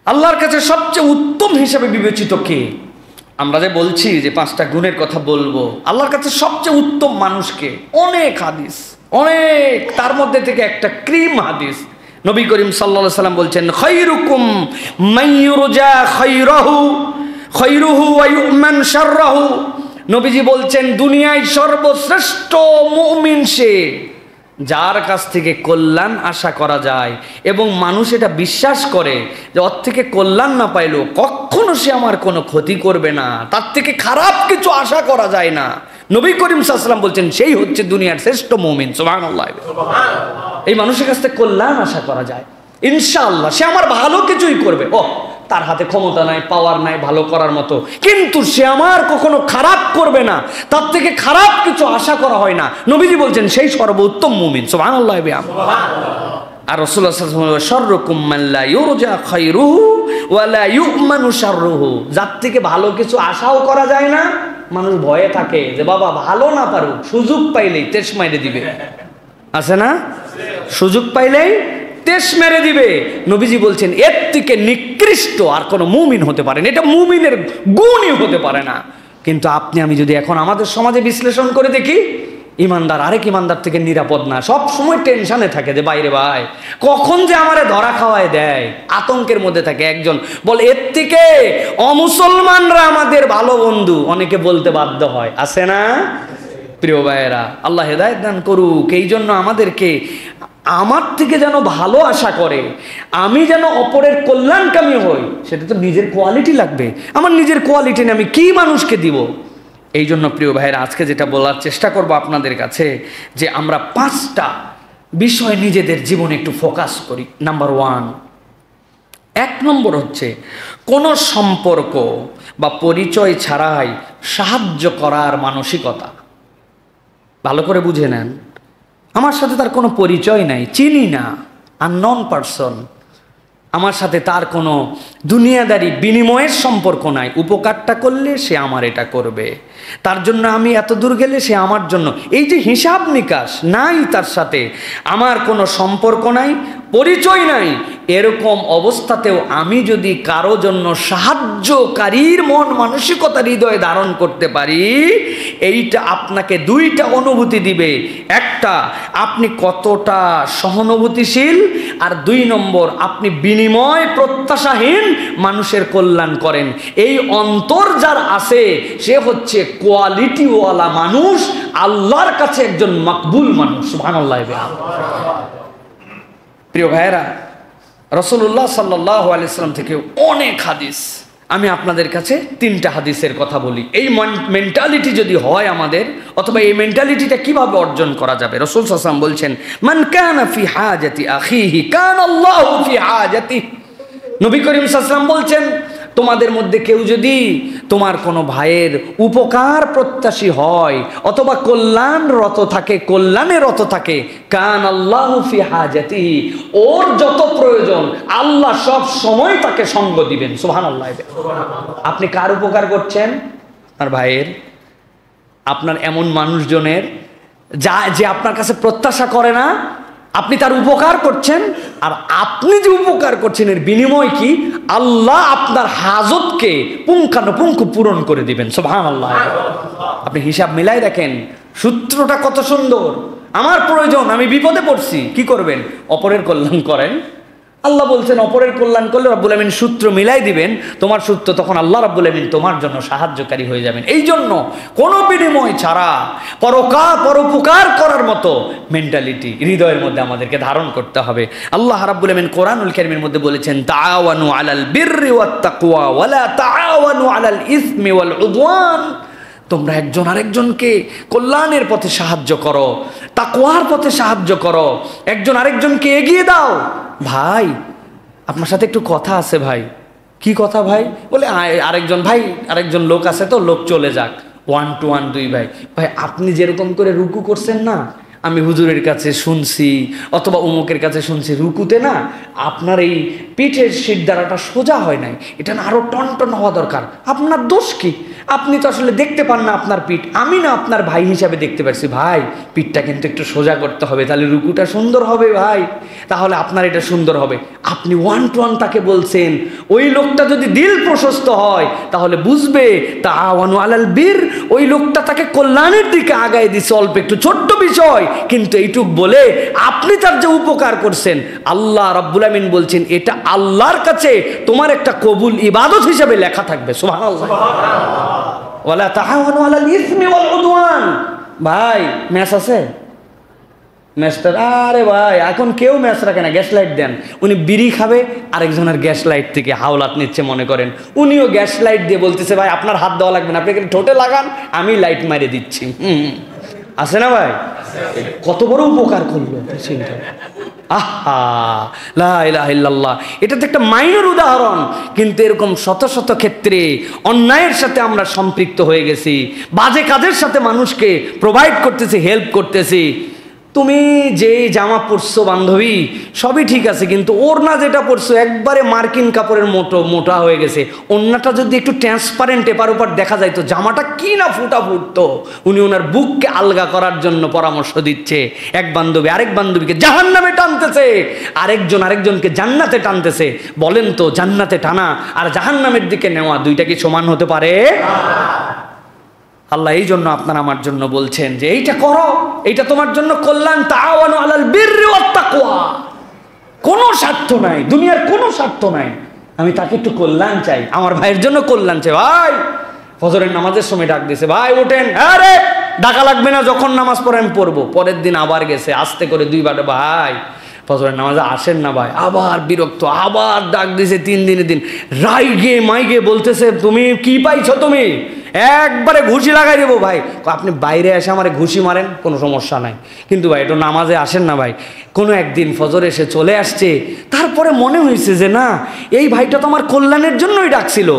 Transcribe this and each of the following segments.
আল্লাহর কাছে সবচেয়ে উত্তম হিসেবে বিবেচিত কে? আমরা যে বলছি যে 5টা গুণের কথা বলবো, আল্লাহর কাছে সবচেয়ে উত্তম মানুষকে অনেক হাদিস, অনেক, তার মধ্যে থেকে একটা ক্রিম হাদিস নবী করিম সাল্লাল্লাহু আলাইহি সাল্লাম বলছেন, খায়রুকুম মাইয়ুরজা খায়রুহু ওয়া ইউমান শাররুহু। নবীজি বলছেন, দুনিয়ায় সর্বশ্রেষ্ঠ মুমিন সে যার কাছ থেকে কল্যাণ আশা করা যায় এবং মানুষ এটা বিশ্বাস করে যে ওর থেকে কল্যাণ না পাইলেও কখনো সে আমার কোনো ক্ষতি করবে না, তার থেকে খারাপ কিছু আশা করা যায় না। নবী করিম সাল্লাল্লাহু আলাইহি সাল্লাম বলছেন সেই হচ্ছে দুনিয়ার শ্রেষ্ঠ মুমিন। সুবহানাল্লাহ। এই মানুষের কাছ থেকে কল্যাণ আশা করা যায়, ইনশাআল্লাহ সে আমার ভালো কিছুই করবে। ও তার হাতে ক্ষমতা নাই, পাওয়ার নাই ভালো করার মতো, কিন্তু সে আমার কখনো খারাপ করবে না, তার থেকে খারাপ কিছু আশা করা হয় না। নবীজি বলছেন সেই সর্বোত্তম মুমিন। সুবহানাল্লাহ। আর রাসূলুল্লাহ সাল্লাল্লাহু আলাইহি ওয়াসাল্লাম, শাররুকুম মান লা ইউরজা খায়রুহু ওয়া লা ইউমানু শাররুহু। যার থেকে ভালো কিছু আশাও করা যায় না, মানুষ ভয়ে থাকে যে বাবা ভালো না পারুক, সুযোগ পাইলেই তেজ মাইরে দিবে। আছে না? সুযোগ পাইলেই তেজ মেরে দিবে। নবীজি বলছেন এর থেকে নিকৃষ্ট আর কোনো মুমিন হতে পারে না, এটা মুমিনের গুণই হতে পারে না। কিন্তু আপনি আমি যদি এখন আমাদের সমাজে বিশ্লেষণ করে দেখি, ইমানদার আরেক ইমানদার থেকে নিরাপদ না, সব সময় টেনশনে থাকে যে বাইরে ভাই কখন যে আমারে ধরা খাওয়ায় দেয়, আতঙ্কের মধ্যে থাকে। একজন বলে এর থেকে অমুসলমানরা আমাদের ভালো বন্ধু, অনেকে বলতে বাধ্য হয়। আছে না প্রিয় ভাইয়েরা? আল্লাহ হেদায়েত দান করুক। এই জন্য আমাদেরকে আমার থেকে যেন ভালো আশা করে, আমি যেন অপরের কল্যাণকামী হই, সেটা তো নিজের কোয়ালিটি লাগবে। আমার নিজের কোয়ালিটি নিয়ে আমি কি মানুষকে দিব? এই জন্য প্রিয় ভাইয়েরা, আজকে যেটা বলার চেষ্টা করব আপনাদের কাছে, যে আমরা 5টা বিষয় নিজেদের জীবনে একটু ফোকাস করি। নাম্বার 1, 1 নম্বর হচ্ছে কোনো সম্পর্ক বা পরিচয় ছাড়াই সাহায্য করার মানসিকতা। ভালো করে বুঝে নেন, আমার সাথে তার কোনো পরিচয় নাই, চিনি না, আননোন পারসন, আমার সাথে তার কোনো দুনিয়াদারি বিনিময়ের সম্পর্ক নাই। উপকারটা করলে সে আমার এটা করবে, তার জন্য আমি এত দূর গেলে সে আমার জন্য, এই যে হিসাব নিকাশ নাই, তার সাথে আমার কোনো সম্পর্ক নাই, পরিচয় নাই, এরকম অবস্থাতেও আমি যদি কারো জন্য সাহায্যকারীর মন মানসিকতা হৃদয়ে ধারণ করতে পারি, এইটা আপনাকে 2টা অনুভূতি দিবে। একটা, আপনি কতটা সহানুভূতিশীল, আর 2 নম্বর, আপনি বিনিময় প্রত্যাশাহীন মানুষের কল্যাণ করেন। এই অন্তর যার আছে সে হচ্ছে কোয়ালিটিওয়ালা মানুষ, আল্লাহর কাছে একজন মকবুল মানুষ। সুবহানাল্লাহ। প্রিয় ভাইয়েরা, রাসূলুল্লাহ সাল্লাল্লাহু আলাইহি ওয়াসাল্লাম থেকে অনেক হাদিস, আমি আপনাদের কাছে 3টা হাদিসের কথা বলি। এই মেন্টালিটি যদি হয় আমাদের, অথবা এই মেন্টালিটিটা কিভাবে অর্জন করা যাবে। রাসূল সাল্লাল্লাহু আলাইহি ওয়াসাল্লাম বলছেন, মান কানা ফি হাজাতি আখিহি কানা আল্লাহু ফি হাজাতিহি। নবী করিম সাল্লাল্লাহু আলাইহি ওয়াসাল্লাম বলছেন, তোমাদের মধ্যে কেউ যদি তোমার কোনো ভাইয়ের উপকার প্রত্যাশী হয় অথবা কল্যাণরত থাকে, কল্যাণে রত থাকে, কান আল্লাহু ফি হাজাতিহি, ওর যত প্রয়োজন আল্লাহ সব সময় তাকে সঙ্গ দিবেন। সুবহানাল্লাহ। আপনি কার উপকার করছেন? আর ভাইয়ের, আপনার এমন মানুষজনের যে আপনার কাছে প্রত্যাশা করে না, আপনি তার উপকার করছেন, আর আপনি যে উপকার করছেন এর বিনিময় কি? আল্লাহ আপনার হাজতকে পুঙ্খানুপুঙ্খ পূরণ করে দিবেন। সুবহানাল্লাহ। আপনি হিসাব মিলাই দেখেন, সূত্রটা কত সুন্দর। আমার প্রয়োজন, আমি বিপদে পড়ছি, কি করবেন? অপরের কল্যাণ করেন। আল্লাহ বলছেন অপরের কল্যাণ করলে রব্বুল আমিন সূত্র মিলাই দিবেন, তোমার সূত্র তখন আল্লাহ রব্বুল আমিন তোমার জন্য সাহায্যকারী হয়ে যাবেন। এই জন্য কোনো বিনিময় ছাড়া পরোপকার করার মতো মেন্টালিটি হৃদয়ের মধ্যে আমাদেরকে ধারণ করতে হবে। আল্লাহ রাব্বুল আমিন কোরআনুল কারীমের মধ্যে বলেছেন, তাআওয়ানু আলাল বিররি ওয়াত তাকওয়া ওয়া লা তাআওয়ানু আলাল ইসমি ওয়াল উদওয়ান। তোমরা একজন আরেকজনকে কল্যাণের পথে সাহায্য করো, তাকওয়ার পথে সাহায্য করো, একজন আরেকজনকে এগিয়ে দাও। ভাই আপনার সাথে একটু কথা আছে। ভাই কি কথা ভাই? বলে আরেকজন ভাই, আরেকজন লোক আছে তো, লোক চলে যাক, 1 to 1 2 ভাই। ভাই আপনি যেরকম করে রুকু করছেন না, আমি হুজুরের কাছে শুনছি অথবা অমুকের কাছে শুনছি, রুকুতে না আপনার এই পিঠের শিরদাঁড়াটা সোজা হয় নাই, এটা না আরো টনটন হওয়া দরকার। আপনার দোষ কি? আপনি তো আসলে দেখতে পান না আপনার পিঠ, আমি না আপনার ভাই হিসাবে দেখতে পারছি। ভাই পিঠটা কিন্তু একটু সোজা করতে হবে, তাহলে রুকুটা সুন্দর হবে ভাই, তাহলে আপনার এটা সুন্দর হবে। আপনি ওয়ান টু ওয়ান তাকে বলছেন। ওই লোকটা যদি দিল প্রশস্ত হয় তাহলে বুঝবে তাআওয়ানু আলাল বির, ওই লোকটা তাকে কল্যাণের দিকে আগায় দিচ্ছে, অল্প একটু ছোট্ট বিষয়, কিন্তু এইটুক বলে আপনি তার যে উপকার করছেন, আল্লাহ রাব্বুল আমিন বলছেন এটা আল্লাহর কাছে তোমার একটা কবুল ইবাদত হিসেবে লেখা থাকবে। সুবহানাল্লাহ। ওয়ালা তাআওয়ানু আলাল ইসমি ওয়াল উদওয়ান। ভাই ম্যাচ আছে? ম্যাচটা, আরে ভাই এখন কেউ ম্যাচ রাখে না, গ্যাস লাইট দেন। উনি বিড়ি খাবে, আরেকজনের গ্যাস লাইট থেকে হাওলাত নিচ্ছে মনে করেন, উনিও গ্যাস লাইট দিয়ে বলতেছে ভাই আপনার হাত দেওয়া লাগবে না, আপনি এখানে ঠোঁটে লাগান, আমি লাইট মারে দিচ্ছি। আছে না ভাই? কত বড় উপকার করলো চিন্তা। আহা লা ইলাহা ইল্লাল্লাহ। এটা তো একটা মাইনর উদাহরণ, কিন্তু এরকম শত শত ক্ষেত্রে অন্যায়ের সাথে আমরা সম্পৃক্ত হয়ে গেছি, বাজে কাজের সাথে মানুষকে প্রোভাইড করতেছি, হেল্প করতেছি। তুমি যে জামা পরছো বান্ধবী সবই ঠিক আছে, কিন্তু ওড়না যেটা পরছো একবারে মার্কিন কাপড়ের মোটা হয়ে গেছে। ওড়নাটা যদি একটু ট্রান্সপারেন্ট এপার ওপার দেখা যায় তো জামাটা কি না ফুটা ফুটতো। উনি ওনার বুককে আলগা করার জন্য পরামর্শ দিচ্ছে। এক বান্ধবী আরেক বান্ধবীকে জাহান্নামে টানতেছে, আরেকজনকে জান্নাতে টানতেছে। বলেন তো জান্নাতে টানা আর জাহান্নামের দিকে নেওয়া দুইটা কি সমান হতে পারে? আল্লাহ এই জন্য আপনার আমার জন্য বলছেন যে এইটা করো, এইটা তোমার জন্য কল্যাণ। তাআওয়ানু আলাল বিররি ওয়াত তাকওয়া। কোনো স্বার্থ নাই, দুনিয়ার কোনো স্বার্থ নাই, আমি তাকে একটু কল্যাণ চাই, আমার ভাইয়ের জন্য কল্যাণ চাই। ভাই ফজরের নামাজের সময় ডাক দিয়েছে, ভাই ওঠেন। আরে ডাকা লাগবে না, যখন নামাজ পড়ে আমি পড়বো। পরের দিন আবার গেছে, আস্তে করে দুইবার, ভাই ফজরের নামাজে আসেন না ভাই, আবার বিরক্ত, আবার ডাক দিয়েছে 3 দিনের দিন, রাইগে মাইগে বলতেছে তুমি কি পাইছো, তুমি একবারে ঘুষি লাগাই দেবো। ভাই আপনি বাইরে এসে আমারে ঘুষি মারেন কোনো সমস্যা নাই, কিন্তু ভাই একটু নামাজে আসেন না ভাই। কোনো একদিন ফজর এসে চলে আসছে, তারপরে মনে হয়েছে যে না এই ভাইটা তো আমার কল্যাণের জন্যই ডাকছিল।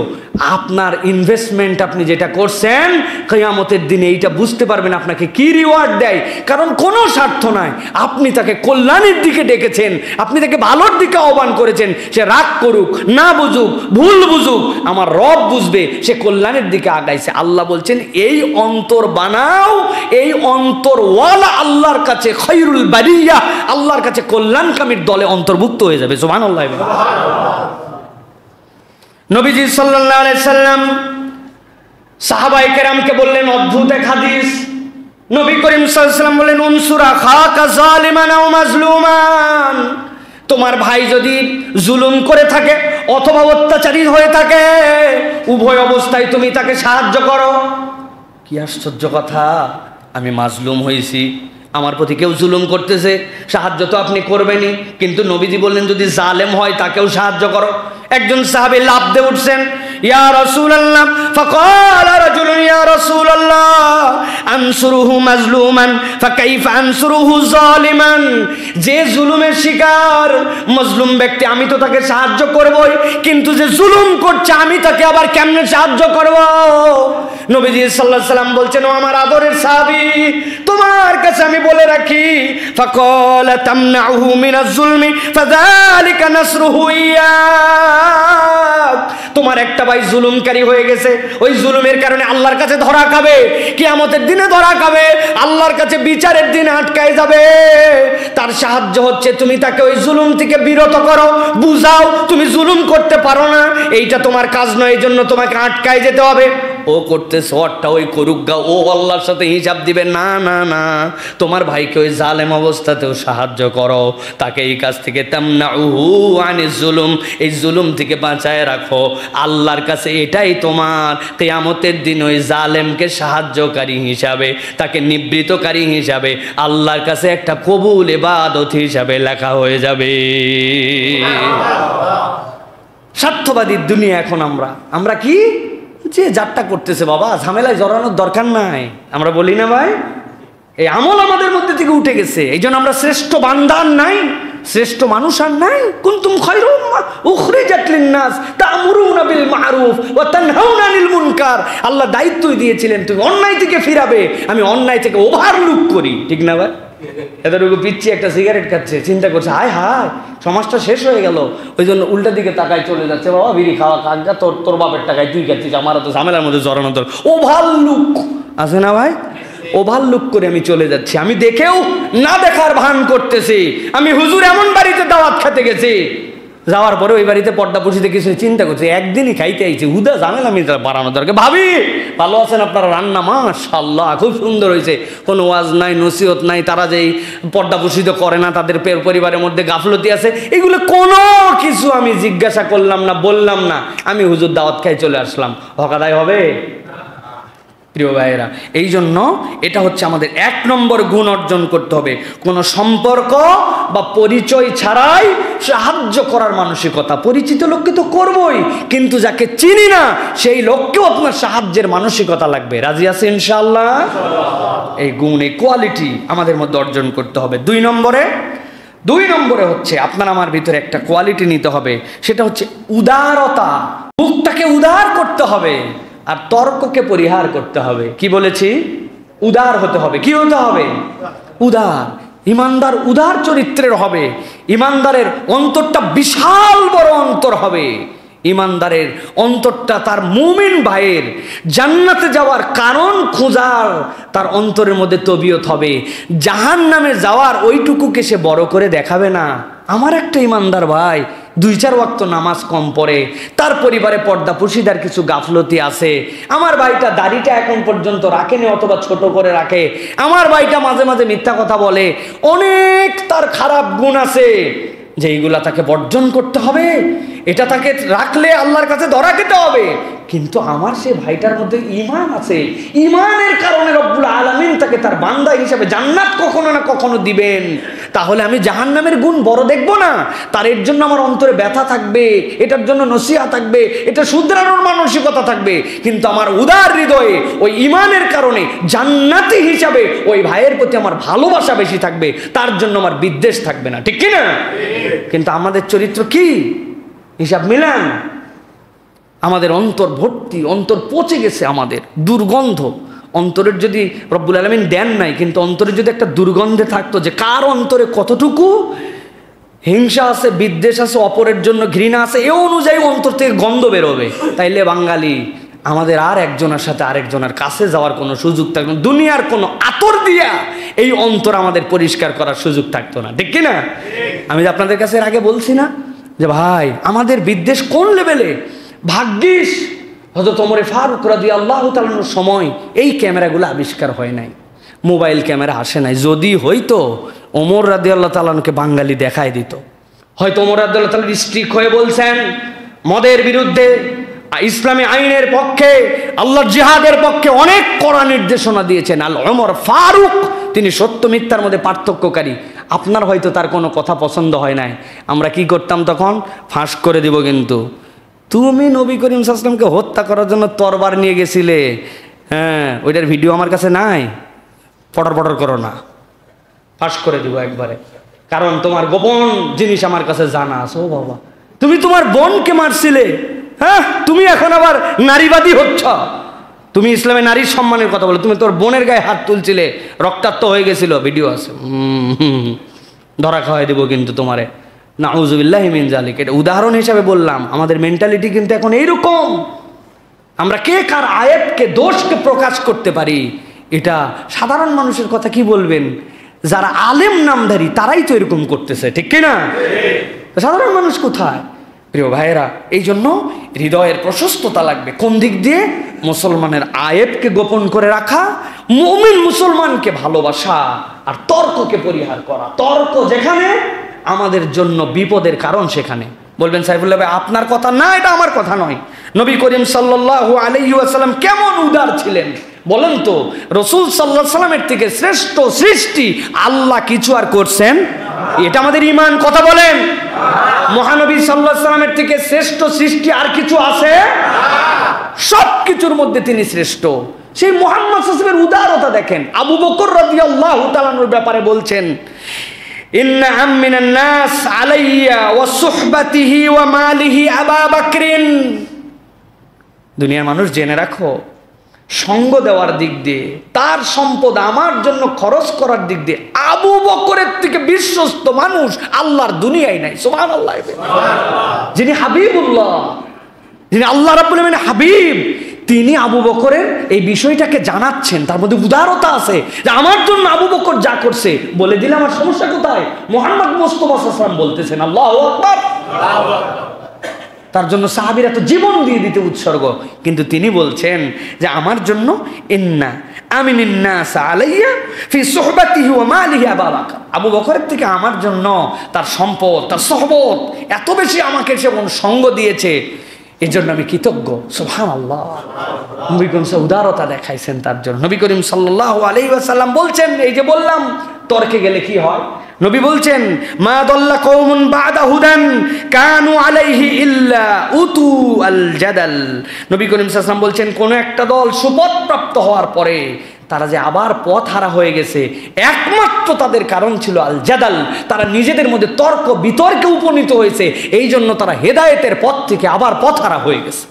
আপনার ইনভেস্টমেন্ট আপনি যেটা করছেন কিয়ামতের দিনে এইটা বুঝতে পারবেন আপনাকে কি রিওয়ার্ড দেয়, কারণ কোনো স্বার্থ নাই। আপনি তাকে কল্যাণের দিকে ডেকেছেন, আপনি তাকে ভালোর দিকে আহ্বান করেছেন। সে রাগ করুক, না বুঝুক, ভুল বুঝুক, আমার রব বুঝবে সে কল্যাণের দিকে আগাইছে। আল্লাহ বলছেন এই অন্তর বানাও, এই অন্তর ওয়ালা আল্লাহর কাছে খায়রুল বারিয়া, আল্লাহর কাছে কল্যাণকামীর দলে অন্তর্ভুক্ত হয়ে যাবে। সুবহানাল্লাহ। নবীজি সাল্লাল্লাহু আলাইহি সাল্লাম সাহাবায়ে কেরামকে বললেন অদ্ভুত এক হাদিস। নবী করিম সাল্লাল্লাহু আলাইহি সাল্লাম বললেন উনসুরা খাকা জালিমান আও মাজলুমান, তোমার ভাই যদি জুলুম করে থাকে অথবা অত্যাচারী হয়ে থাকে, উভয় অবস্থায় তুমি তাকে সাহায্য করো। কি আশ্চর্য কথা, আমি মাজলুম হয়েছি, আমার প্রতি কেউ জুলুম করতেছে, সাহায্য তো আপনি করবেনই, কিন্তু নবীজি বললেন যদি জালেম হয় তাকেও সাহায্য করো। একজন সাহাবী লাফ দিয়ে উঠছেন, ইয়া রাসূলুল্লাহ, ফাকালা রাজুলুন ইয়া রাসূলুল্লাহ আনসুরুহু মাজলুমান ফাকাইফা আনসুরুহু জালিমান। যে জুলুমের শিকার মজলুম ব্যক্তি আমি তো তাকে সাহায্য করবই, কিন্তু যে জুলুম করছে আমি তাকে আবার কেমনে সাহায্য করব? নবীজি সাল্লাল্লাহু আলাইহি সাল্লাম বলছেন ও আমার আদরের সাহাবী, তোমার কাছে আমি বলে রাখি, ফাকালা তামনাউহু মিনাজ জুলমি ফাযালিকা নাসরুহু ইয়া। তোমার একটা ভাই জুলুমকারী হয়ে গেছে, ওই জুলুমের কারণে আল্লাহর কাছে ধরা খাবে, কিয়ামতের দিনে ধরা খাবে, আল্লাহর কাছে বিচারের দিনে আটকায় যাবে। তার সাহায্য হচ্ছে তুমি তাকে ওই জুলুম থেকে বিরত করো, বুঝাও তুমি জুলুম করতে পারো না, এইটা তোমার কাজ নয়, এই জন্য তোমাকে আটকায় যেতে হবে। ও করতে শর্টটা ওই করুক গা, ও আল্লাহর সাথে হিসাব দিবে না। না না, তোমার ভাইকে ওই জালেম অবস্থাতেও সাহায্য করো, তাকে এই কাজ থেকে তামনাউহু আনিজ জুলুম, এই জুলুম থেকে বাঁচায় রাখো। আল্লাহর কাছে এটাই তোমার কিয়ামতের দিন ওই জালেমকে সাহায্যকারী হিসাবে, তাকে নিবৃতকারী হিসাবে আল্লাহর কাছে একটা কবুল ইবাদত হিসাবে লেখা হয়ে যাবে। স্বার্থবাদী দুনিয়া এখন আমরা কি যে যাত্রা করতেছে, বাবা ঝামেলায় জড়ানোর দরকার নাই, আমরা বলি না ভাই? এই আমল আমাদের মধ্যে থেকে উঠে গেছে, এই জন্য আমরা শ্রেষ্ঠ বান্দা নাই, শ্রেষ্ঠ মানুষ আর নাই। কুনতুম খায়রা উম্মাহ উখরিজাত লিন-নাস তা'মুরুনা বিল মা'রুফ ওয়া তানহাউনা আনিল মুনকার। আল্লাহ দায়িত্বই দিয়েছিলেন তুমি অন্যায় থেকে ফিরাবে, আমি অন্যায় থেকে ওভারলুক করি, ঠিক না ভাই? এতটুকু পিচ্ছি একটা সিগারেট খাচ্ছে, চিন্তা করছে হায় হায় সমাজটা শেষ হয়ে গেল, ওই জন্য উল্টা দিকে তাকায় চলে যাচ্ছে, বাবা বিড়ি খাওয়া কাজটা তোর তোর বাপের টাকায় তুই খাচ্ছিস, আমার তো ঝামেলার মধ্যে জড়ানো তোর ওভার লুক আছে না ভাই, ওভার লুক করে আমি চলে যাচ্ছি, আমি দেখেও না দেখার ভান করতেছি। আমি হুজুর এমন বাড়িতে দাওয়াত খেতে গেছি, যাওয়ার পরে ওই বাড়িতে পর্দা পুষিতে কিছু চিন্তা করছে, একদিনই খাইতে আইছি, হুদা ঝামেলা আমি বাড়ানো দরকার। ভাবি ভালো আছেন আপনারা? রান্না মাশাআল্লাহ খুব সুন্দর হয়েছে, কোনো ওয়াজ নাই নসিহত নাই, তারা যেই পর্দা পুষিত করে না, তাদের পরিবারের মধ্যে গাফলতি আছে, এগুলো কোনো কিছু আমি জিজ্ঞাসা করলাম না, বললাম না, আমি হুজুর দাওয়াত খাই চলে আসলাম, হকাদায় হবে? প্রিয় ভাইয়েরা, এই জন্য এটা হচ্ছে আমাদের 1 নম্বর গুণ অর্জন করতে হবে, কোনো সম্পর্ক বা পরিচয় ছাড়াই সাহায্য করার মানসিকতা। পরিচিত লোককে তো করবই, কিন্তু যাকে চিনি না সেই লোককেও আপনার সাহায্যের মানসিকতা লাগবে। রাজি আছে ইনশাআল্লাহ? এই গুণ, এই কোয়ালিটি আমাদের মধ্যে অর্জন করতে হবে। 2 নম্বরে হচ্ছে আপনার আমার ভিতরে একটা কোয়ালিটি নিতে হবে, সেটা হচ্ছে উদারতা। মুখটাকে উদার করতে হবে আর তর্ককে পরিহার করতে হবে। কি বলেছি? উদার হতে হবে। কি হতে হবে? উদার। ইমানদার উদার চরিত্রের হবে। ইমানদারের অন্তরটা বিশাল বড় অন্তর হবে। ইমানদারের অন্তরটা তার মুমিন ভাইয়ের জান্নাতে যাওয়ার কারণ খোঁজার তার অন্তরের মধ্যে তবিয়ত হবে। জাহান্নামে যাওয়ার ওইটুকুকে সে বড় করে দেখাবে না। আমার একটা ইমানদার ভাই 2-4 ওয়াক্ত নামাজ কম পড়ে, তার পরিবারে পর্দা পুশিদার কিছু গাফলতি আছে, আমার ভাইটা দাড়িটা এখন পর্যন্ত রাখেনি অথবা ছোট করে রাখে, আমার ভাইটা মাঝে মাঝে মিথ্যা কথা বলে, অনেক তার খারাপ গুণ আছে, যেইগুলা তাকে বর্জন করতে হবে। এটা তাকে রাখলে আল্লাহর কাছে ধরা খেতে হবে। কিন্তু আমার সে ভাইটার মধ্যে ঈমান আছে, ঈমানের কারণে রব্বুল আলামিন তাকে তার বান্দা হিসেবে জান্নাত কখনো না কখনো দিবেন। তাহলে আমি জাহান্নামের গুণ বড় দেখব না, তার এর জন্য আমার অন্তরে ব্যথা থাকবে, এটার জন্য নসিহত থাকবে, এটা শুধরানোর মানসিকতা থাকবে। কিন্তু আমার উদার হৃদয়ে ওই ঈমানের কারণে জান্নাতি হিসাবে ওই ভাইয়ের প্রতি আমার ভালোবাসা বেশি থাকবে, তার জন্য আমার বিদ্বেষ থাকবে না। ঠিক কি না? কিন্তু আমাদের চরিত্র কি? হিসাব মিলান। আমাদের অন্তর ভর্তি, অন্তর পচে গেছে, আমাদের দুর্গন্ধ। অন্তরের যদি রব্বুল আলামিন দেন নাই, কিন্তু অন্তরে যদি একটা দুর্গন্ধে থাকতো যে কার অন্তরে কতটুকু হিংসা আছে, বিদ্বেষ আছে, অপরের জন্য ঘৃণা আছে, এ অনুযায়ী অন্তর থেকে গন্ধ বেরোবে, তাইলে বাঙালি আমাদের আর একজনের সাথে আরেকজনের কাছে যাওয়ার কোনো সুযোগ থাকতো না। দুনিয়ার কোনো আতর দিয়া এই অন্তর আমাদের পরিষ্কার করার সুযোগ থাকতো না। ঠিক কিনা? আমি আপনাদের কাছে এর আগে বলছি না যে ভাই আমাদের বিদ্বেষ কোন লেভেলে। ভাগ্যিস হযরত ওমর ফারুক রাদিয়াল্লাহু তাআলার সময় এই ক্যামেরাগুলো আবিষ্কার হয় নাই, মোবাইল ক্যামেরা আসে নাই। যদি হইতো ওমর রাদিয়াল্লাহু তাআলাকে বাঙালি দেখায় দিত, হয়তো ওমর রাদিয়াল্লাহু তাআলা স্ট্রিক হয়ে বলছেন মদের বিরুদ্ধে, ইসলামী আইনের পক্ষে, আল্লাহর জিহাদের পক্ষে অনেক কড়া নির্দেশনা দিয়েছেন। আল ওমর ফারুক তিনি সত্য মিথ্যার মধ্যে পার্থক্যকারী। আপনার হয়তো তার কোনো কথা পছন্দ হয় নাই, আমরা কি করতাম তখন? ফাঁস করে দিব। কিন্তু তুমি নবী করিম সাল্লাল্লাহু আলাইহি ওয়াসাল্লামকে হত্যা করার জন্য তরবার নিয়ে গেছিলে, হ্যাঁ ওইটার ভিডিও আমার কাছে নাই, পটর পটর করো না, ফাঁস করে দিব একবারে। কারণ তোমার গোপন জিনিস আমার কাছে জানা আছে। ও বাবা, তুমি তোমার বোনকে মারছিলে, হ্যাঁ তুমি এখন আবার নারীবাদী হচ্ছ। তুমি ইসলামে নারীর সম্মানের কথা বলো, তুমি তোর বোনের গায়ে হাত তুলছিলে, রক্তাক্ত হয়ে গেছিল, ভিডিও আছে, ধরা খাওয়াই দেবো কিন্তু তোমারে। নাউযুবিল্লাহি মিন যালিক। এটা উদাহরণ হিসাবে বললাম। আমাদের মেন্টালিটি কিন্তু এখন এইরকম। আমরা কে কার আয়াতকে, দোষকে প্রকাশ করতে পারি, এটা সাধারণ মানুষের কথা কি বলবেন? যারা আলেম নামধারী তারাই তো এরকম করতেছে। ঠিক কিনা? সাধারণ মানুষ কোথায়? প্রিয় ভাইয়েরা, এই জন্য হৃদয়ের প্রশস্ততা লাগবে। কোন দিক দিয়ে? মুসলমানের আয়াতকে গোপন করে রাখা, মুমিন মুসলমানকে ভালোবাসা, আর তর্ককে পরিহার করা। তর্ক যেখানে আমাদের জন্য বিপদের কারণ, সেখানে বলবেন সাইফুল্লাহ ভাই আপনার কথা না, এটা আমার কথা নয়। নবী করিম সাল্লাল্লাহু আলাইহি ওয়াসাল্লাম কেমন উদার ছিলেন বলেন তো? রাসূল সাল্লাল্লাহু আলাইহি ওয়াসাল্লামের থেকে শ্রেষ্ঠ সৃষ্টি আল্লাহ কিছু আর করছেন? এটা আমাদের ঈমান। কথা বলেন। মহানবী সাল্লাল্লাহু আলাইহি ওয়াসাল্লামের থেকে শ্রেষ্ঠ সৃষ্টি আর কিছু আছে? সব কিছুর মধ্যে তিনি শ্রেষ্ঠ। সেই মুহাম্মদ সাল্লাল্লাহু আলাইহি ওয়াসাল্লামের উদারতা দেখেন। আবু বকর রাদিয়াল্লাহু তাআলার ব্যাপারে বলছেন, ইন্না আমিনান নাস আলাইয়া ওয়া সুহবাতিহি ওয়া মালিহি আবু বকরিন। দুনিয়ার মানুষ জেনে রাখো, সঙ্গ দেওয়ার দিক দিয়ে, তার সম্পদ আমার জন্য খরচ করার দিক দিয়ে আবু বকরের থেকে বিশ্বস্ত মানুষ আল্লাহর দুনিয়ায় নাই। সুবহানাল্লাহ। যিনি হাবিবুল্লাহ, যিনি আল্লাহ রাব্বুল আলামিন হাবিব, তিনি আবু বকরের এই বিষয়টাকে জানাচ্ছেন। তার মধ্যে উদারতা আছে যে আমার জন্য আবু বকর যা করছে বলে দিলে আমার সমস্যা কোথায়? মুহাম্মদ মুস্তাফা সাল্লাল্লাহু আলাইহি ওয়াসাল্লাম বলতেছেন আল্লাহু আকবার। তার জন্য সাহাবীরা তো জীবন দিয়ে দিতে উৎসর্গ, কিন্তু তিনি বলছেন যে আমার জন্য ইন্না আমিনিন নাস আলাইয়া ফি সুহবাতিহি ওয়া মালিহি আবু বকর, আবু বকরের থেকে আমার জন্য তার সম্পদ, তার সহবত এত বেশি আমাকে সেবন সঙ্গ দিয়েছে, এই জন্য আমি কৃতজ্ঞ। সুবহানাল্লাহ। নবী করিম উদারতা দেখাইছেন তার জন্য। নবী করিম সাল্লাল্লাহু আলাইহি ওয়াসাল্লাম বলছেন, এই যে বললাম তর্কে গেলে কি হয়, নবী বলছেন মা দাল্লা কওমুন বাদা হুদান কানু আলাইহি ইল্লা উতু আল জাদাল। নবী করিম সাল্লাল্লাহু আলাইহি ওয়াসাল্লাম বলছেন কোন একটা দল সুপথ প্রাপ্ত হওয়ার পরে তারা যে আবার পথ হারা হয়ে গেছে, একমাত্র তাদের কারণ ছিল আল জাদাল, তারা নিজেদের মধ্যে তর্ক বিতর্কে উপনীত হয়েছে, এই জন্য তারা হেদায়েতের পথ থেকে আবার পথ হারা হয়ে গেছে।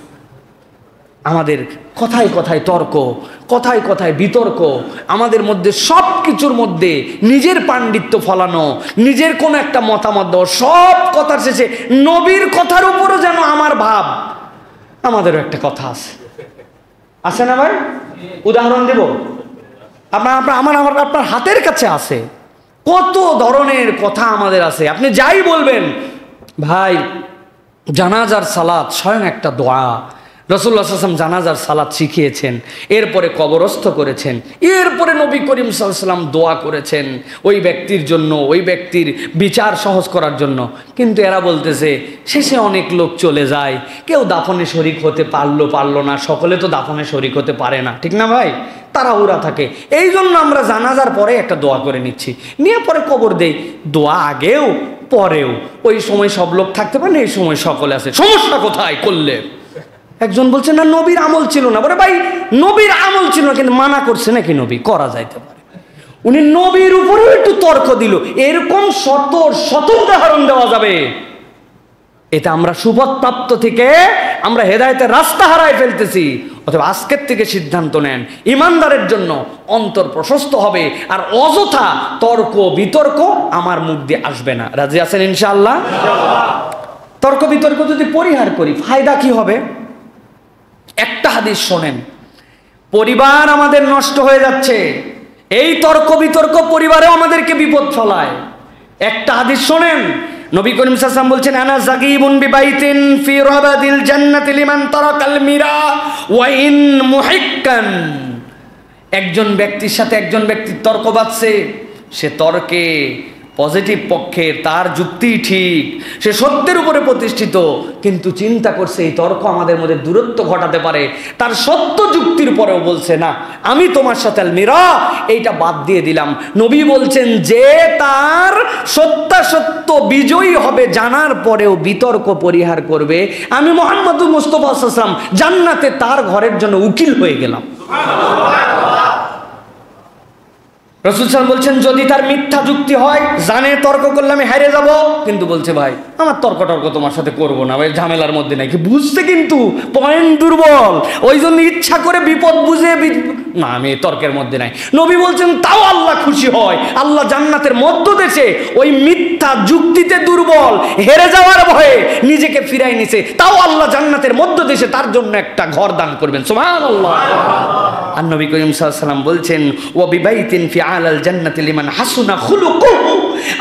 আমাদের কথায় কথায় তর্ক, কথায় কথায় বিতর্ক, আমাদের মধ্যে সব কিছুর মধ্যে নিজের পাণ্ডিত্য ফলানো, নিজের কোনো একটা মতামত দেওয়া, সব কথার শেষে নবীর কথার উপরও যেন আমার ভাব। আমাদেরও একটা কথা আছে না ভাই? উদাহরণ দেব, আপনার হাতের কাছে আছে কত ধরনের কথা আমাদের আছে। আপনি যাই বলবেন, ভাই জানাজার সালাত স্বয়ং একটা দোয়া, রাসূলুল্লাহ সাল্লাল্লাহু আলাইহি ওয়াসাল্লাম জানাজার সালাত শিখিয়েছেন, এরপরে কবরস্থ করেছেন, এরপরে নবী করিম সাল্লাল্লাহু আলাইহি ওয়াসাল্লাম দোয়া করেছেন ওই ব্যক্তির জন্য, ওই ব্যক্তির বিচার সহজ করার জন্য। কিন্তু এরা বলতেছে শেষে অনেক লোক চলে যায়, কেউ দাফনে শরিক হতে পারলো না, সকলে তো দাফনে শরিক হতে পারে না, ঠিক না ভাই? তাড়াহুড়া থাকে, এই জন্য আমরা জানাজার পরে একটা দোয়া করে নিচ্ছি, নিয়ে পরে কবর দেই। দোয়া আগেও পরেও, ওই সময় সব লোক থাকতে পারে না, এই সময় সকলে আছে, সমস্যা কোথায় করলে? একজন বলছে না নবীর আমল ছিল না। বলে ভাই নবীর আমল ছিল না, কিন্তু মানা করছে নাকি নবী? করা যাইতে পারে। উনি নবীর উপরেও একটু তর্ক দিল, এরকম শত শত উদাহরণ দেওয়া যাবে। এটা আমরা সুপথ প্রাপ্ত থেকে আমরা হেদায়েতের রাস্তা হারায় ফেলতেছি। অথবা আজকের থেকে সিদ্ধান্ত নেন, ইমানদারের জন্য অন্তর প্রশস্ত হবে, আর অযথা তর্ক বিতর্ক আমার মুখ দিয়ে আসবে না। রাজি আছেন ইনশাআল্লাহ? তর্ক বিতর্ক যদি পরিহার করি ফায়দা কি হবে? একটা হাদিস শোনেন, পরিবার আমাদের নষ্ট হয়ে যাচ্ছে, এই তর্ক বিতর্ক পরিবারেও আমাদেরকে বিপদ ফলায়। একটা হাদিস শোনেন, নবী করিম সাল্লাল্লাহু আলাইহি ওয়াসাল্লাম বলছেন আনা যাগীবুন বিবাইতিন ফি রাবাদিল জান্নাতি লিমান তারাকাল মিরা ওয়া ইন মুহিক্কান। একজন ব্যক্তির সাথে একজন ব্যক্তির তর্ক বাঁধছে, সে তর্কে পজিটিভ পক্ষের, তার যুক্তি ঠিক, সে সত্যের উপরে প্রতিষ্ঠিত, কিন্তু চিন্তা করছে এই তর্ক আমাদের মধ্যে দূরত্ব ঘটাতে পারে, তার সত্য যুক্তির পরেও বলছে না আমি তোমার সাথে আলমিরা এইটা বাদ দিয়ে দিলাম। নবী বলছেন যে তার সত্যাসত্য বিজয়ী হবে জানার পরেও বিতর্ক পরিহার করবে, আমি মুহাম্মদ মুস্তাফা সাল্লাল্লাহু আলাইহি ওয়াসাল্লাম জান্নাতে তার ঘরের জন্য উকিল হয়ে গেলাম। রাসূল সাল্লাল্লাহু আলাইহি ওয়াসাল্লাম বলছেন যদি তার মিথ্যা যুক্তি হয়, জানে তর্ক করলে আমি হারে যাব, কিন্তু বলছে ভাই আমার তর্ক তোমার সাথে করবো না, ভাই ঝামেলার মধ্যে নাই, কি বুঝছে কিন্তু পয়েন্ট দুর্বল, ওই জন্য ইচ্ছা করে বিপদ বুঝে না আমি তর্কের মধ্যে নাই। নবী বলছেন তাও আল্লাহ খুশি হয়, আল্লাহ জান্নাতের মধ্য দেশে ওই মিথ্যা যুক্তিতে দুর্বল হেরে যাওয়ার ভয়ে নিজেকে ফিরাই নিছে, তাও আল্লাহ জান্নাতের মধ্য দেশে তার জন্য একটা ঘর দান করবেন। সুবহানাল্লাহ। আর নবী করিম সাল্লাল্লাহু আলাইহি ওয়াসাল্লাম বলছেন ওয়া বিবাইতিন ফি আলাল জান্নাতি লিমান হাসুনা খুলুকুহু,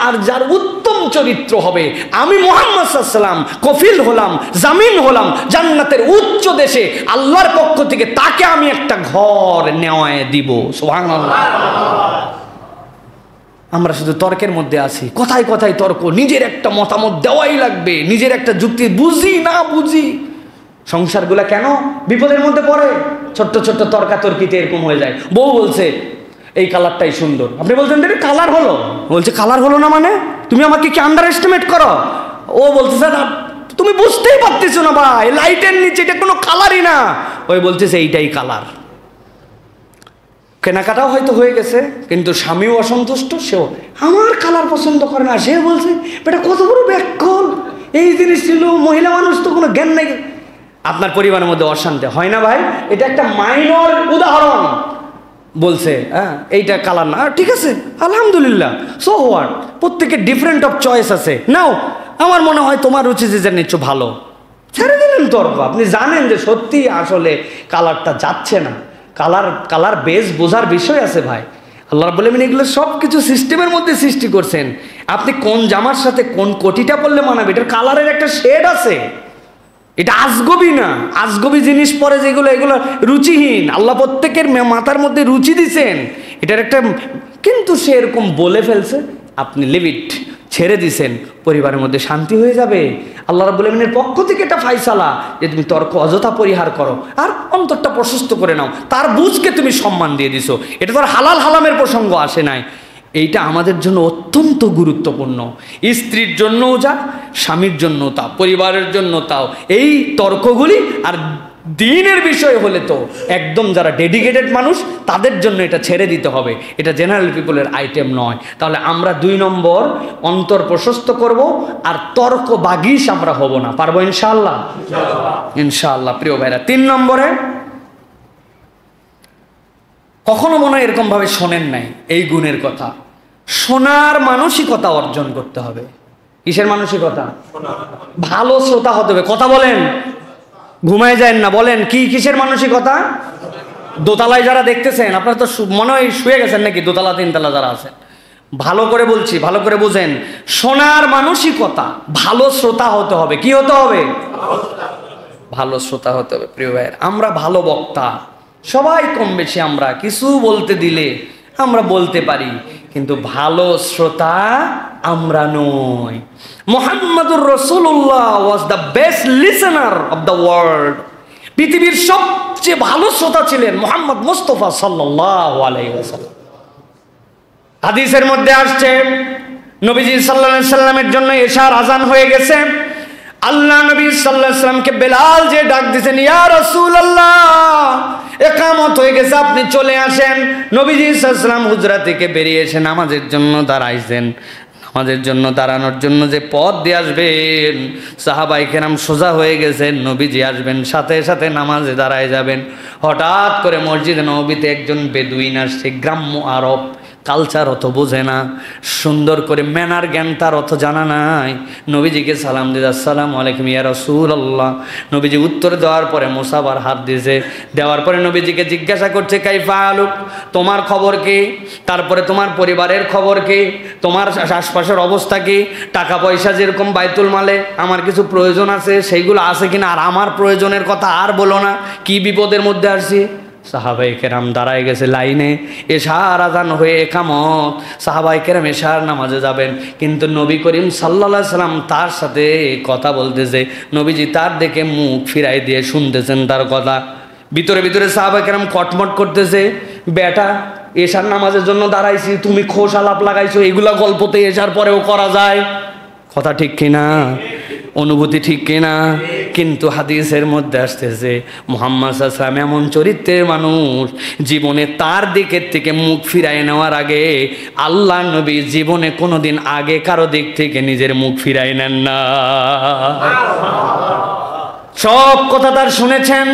আর যার উত্তম চরিত্র হবে আমি মুহাম্মদ সাল্লাল্লাহু আলাইহি ওয়াসাল্লাম কফিল হলাম, জামিন হলাম জান্নাতের উচ্চ দেশে আল্লাহর পক্ষ থেকে তাকে আমি একটা ঘর নেওয়ায় দিব। সুবহানাল্লাহ। আমরা শুধু তর্কের মধ্যে আছি, কথায় কথায় তর্ক, নিজের একটা মতামত দেওয়াই লাগবে, নিজের একটা যুক্তি বুঝি না বুঝি। সংসারগুলা কেন বিপদের মধ্যে পড়ে? ছোট্ট ছোট্ট তর্কাতর্কিতে এরকম হয়ে যায়। বউ বলছে এই কালারটাই সুন্দর, আপনি বলছেন কালার হলো, বলছে কালার হলো না মানে তুমি আমাকে কি আন্ডার এস্টিমেট করো? ও বলতেছে না তুমি বুঝতেই পারতেছো না ভাই, লাইটের নিচে এটা কোনো কালারই না। ওই বলতেছে এইটাই কালার। কেনাকাটাও হয়তো হয়ে গেছে, কিন্তু স্বামীও অসন্তুষ্ট, সেও আমার কালার পছন্দ করে না। সে বলছে বেটা কত বড় ব্যাককল, এই জিনিস ছিল, মহিলা মানুষ তো কোনো জ্ঞান নাই। আপনার পরিবারের মধ্যে অশান্তি হয় না ভাই? এটা একটা মাইনর উদাহরণ বলছে, হ্যাঁ এইটা কালার না, ঠিক আছে আলহামদুলিল্লাহ, সো হোয়াট, প্রত্যেকের ডিফারেন্ট অফ চয়েস আছে, নাও আমার মনে হয় তোমার রুচি যে নিচ্ছ ভালো, ছেড়ে দিলেন তর্ক। আপনি জানেন যে সত্যি আসলে কালারটা যাচ্ছে না, কালার বেস বোঝার বিষয় আছে ভাই। আল্লাহ রাব্বুল আলামিন এগুলো সব কিছু সিস্টেমের মধ্যে সৃষ্টি করছেন। আপনি কোন জামার সাথে কোন কোটিটা পরলে মানাবে, এটার কালারের একটা শেড আছে, এটা আজগবি না। আজগবি জিনিস পরে যেগুলো, এগুলো রুচিহীন। আল্লাহ প্রত্যেকের মাথার মধ্যে রুচি দিছেন, এটার একটা, কিন্তু সে এরকম বলে ফেলছে, আপনি লিমিট ছেড়ে দিছেন, পরিবারের মধ্যে শান্তি হয়ে যাবে। আল্লাহ রাব্বুল আলামিনের পক্ষ থেকে এটা ফায়সালা যে তুমি তর্ক অযথা পরিহার করো আর অন্তরটা প্রশস্ত করে নাও, তার বুঝকে তুমি সম্মান দিয়ে দিছো। এটা তো আর হালাল হালামের প্রসঙ্গ আসে নাই। এইটা আমাদের জন্য অত্যন্ত গুরুত্বপূর্ণ। স্ত্রীর জন্যও যা, স্বামীর জন্য তা, পরিবারের জন্য তাও। এই তর্কগুলি আর দিনের বিষয় হলে তো একদম যারা ডেডিকেটেড মানুষ তাদের জন্য এটা ছেড়ে দিতে হবে, এটা জেনারেল পিপলের আইটেম নয়। তাহলে আমরা 2 নম্বর অন্তর প্রশস্ত করব আর তর্ক বাগিস আমরা হব না, পারবো ইনশাআল্লাহ? ইনশাআল্লাহ। প্রিয় ভাইরা, 3 নম্বরে, কখনো মনে হয় এরকম ভাবে শোনেন নাই এই গুণের কথা, শোনার মানসিকতা অর্জন করতে হবে। কিসের মানসিকতা? ভালো শ্রোতা হতে হবে। কথা বলেন, ঘুমায় যায় না, বলেন কি কিসের মানসিকতা? দোতলায় যারা দেখতেছেন, আপনারা তো মনে হয় শুয়ে গেছেন নাকি, দোতলা 3 তলা যারা আছেন, ভালো করে বলছি, ভালো করে বুঝেন। শোনার মানসিকতা, ভালো শ্রোতা হতে হবে। কি হতে হবে? ভালো শ্রোতা হতে হবে। প্রিয় ভাইয়ের, আমরা ভালো বক্তা সবাই কম বেশি, আমরা কিছু বলতে দিলে আমরা বলতে পারি, কিন্তু ভালো শ্রোতা আমরা নই। Muhammadur Rasulullah was the best listener of the world. পৃথিবীর সবচেয়ে ভালো শ্রোতা ছিলেন মুহাম্মদ মুস্তাফা সাল্লাল্লাহু আলাইহি ওয়াসাল্লাম। হাদিসের মধ্যে আসছে, নবীজি সাল্লাল্লাহু আলাইহি সাল্লামের জন্য এশার আজান হয়ে গেছে। আল্লাহ নবী সাল্লাল্লাহু আলাইহি সাল্লামকে বেলাল যে ডাক দিয়েছেন, ইয়া রাসূলুল্লাহ ইকামত হয়ে গেছে, আপনি চলে আসেন। নবীজি সাল্লাল্লাহু আলাইহি সাল্লাম হুজরা থেকে বেরিয়ে এসে নামাজের জন্য দাঁড়াইছেন। নামাজের জন্য দাঁড়ানোর জন্য যে পথ দিয়ে আসবেন, সাহাবায়ে কেরাম সোজা হয়ে গেছেন, নবীজি আসবেন সাথে সাথে নামাজে দাঁড়ায় যাবেন। হঠাৎ করে মসজিদে নববীতে একজন বেদুইন আসছে, গ্রাম্য আরব, কালচার অত বোঝে না, সুন্দর করে ম্যানার জ্ঞান তার অত জানা নাই। নবীজিকে সালাম দিতে, আসসালামু আলাইকুম ইয়া রাসূলুল্লাহ। নবীজি উত্তর দেওয়ার পরে মুসাবার হাত দিয়েছে, দেওয়ার পরে নবীজিকে জিজ্ঞাসা করছে, কাইফা আলুক, তোমার খবর কি? তারপরে তোমার পরিবারের খবর কি? তোমার আশপাশের অবস্থা কি? টাকা পয়সা যেরকম বাইতুল মালে আমার কিছু প্রয়োজন আছে সেইগুলো আছে কিনা, আর আমার প্রয়োজনের কথা আর বলো না, কি বিপদের মধ্যে আসছি। সাহাবায়ে কেরাম দাঁড়ায় গেছে লাইনে, এশার আজান হয়ে একামত, সাহাবায়ে কেরাম এশার নামাজে যাবেন, কিন্তু নবী করিম সাল্লাল্লাহু আলাইহি সাল্লাম তার সাথে কথা বলতেছে, নবীজি তার দিকে মুখ ফিরাই দিয়ে শুনতেছেন তার কথা। ভিতরে ভিতরে সাহাবায়ে কেরাম কটমট করতেছে, বেটা এশার নামাজের জন্য দাঁড়াইছি, তুমি খোশ আলাপ লাগাইছো, এগুলা গল্পতে এশার পরেও করা যায়, কথা ঠিক কিনা? অনুভূতি ঠিক কিনা? কিন্তু হাদিসের মধ্যে আসতেছে মুহাম্মদ সাল্লাল্লাহু আলাইহি ওয়াসাল্লাম এমন চরিত্রের মানুষ, জীবনে তার দিকের থেকে মুখ ফিরাই নেওয়ার আগে আল্লাহ নবী জীবনে কোনোদিন আগে কারো দিক থেকে নিজের মুখ ফিরাই নেন না। সব কথা তার শুনেছেন,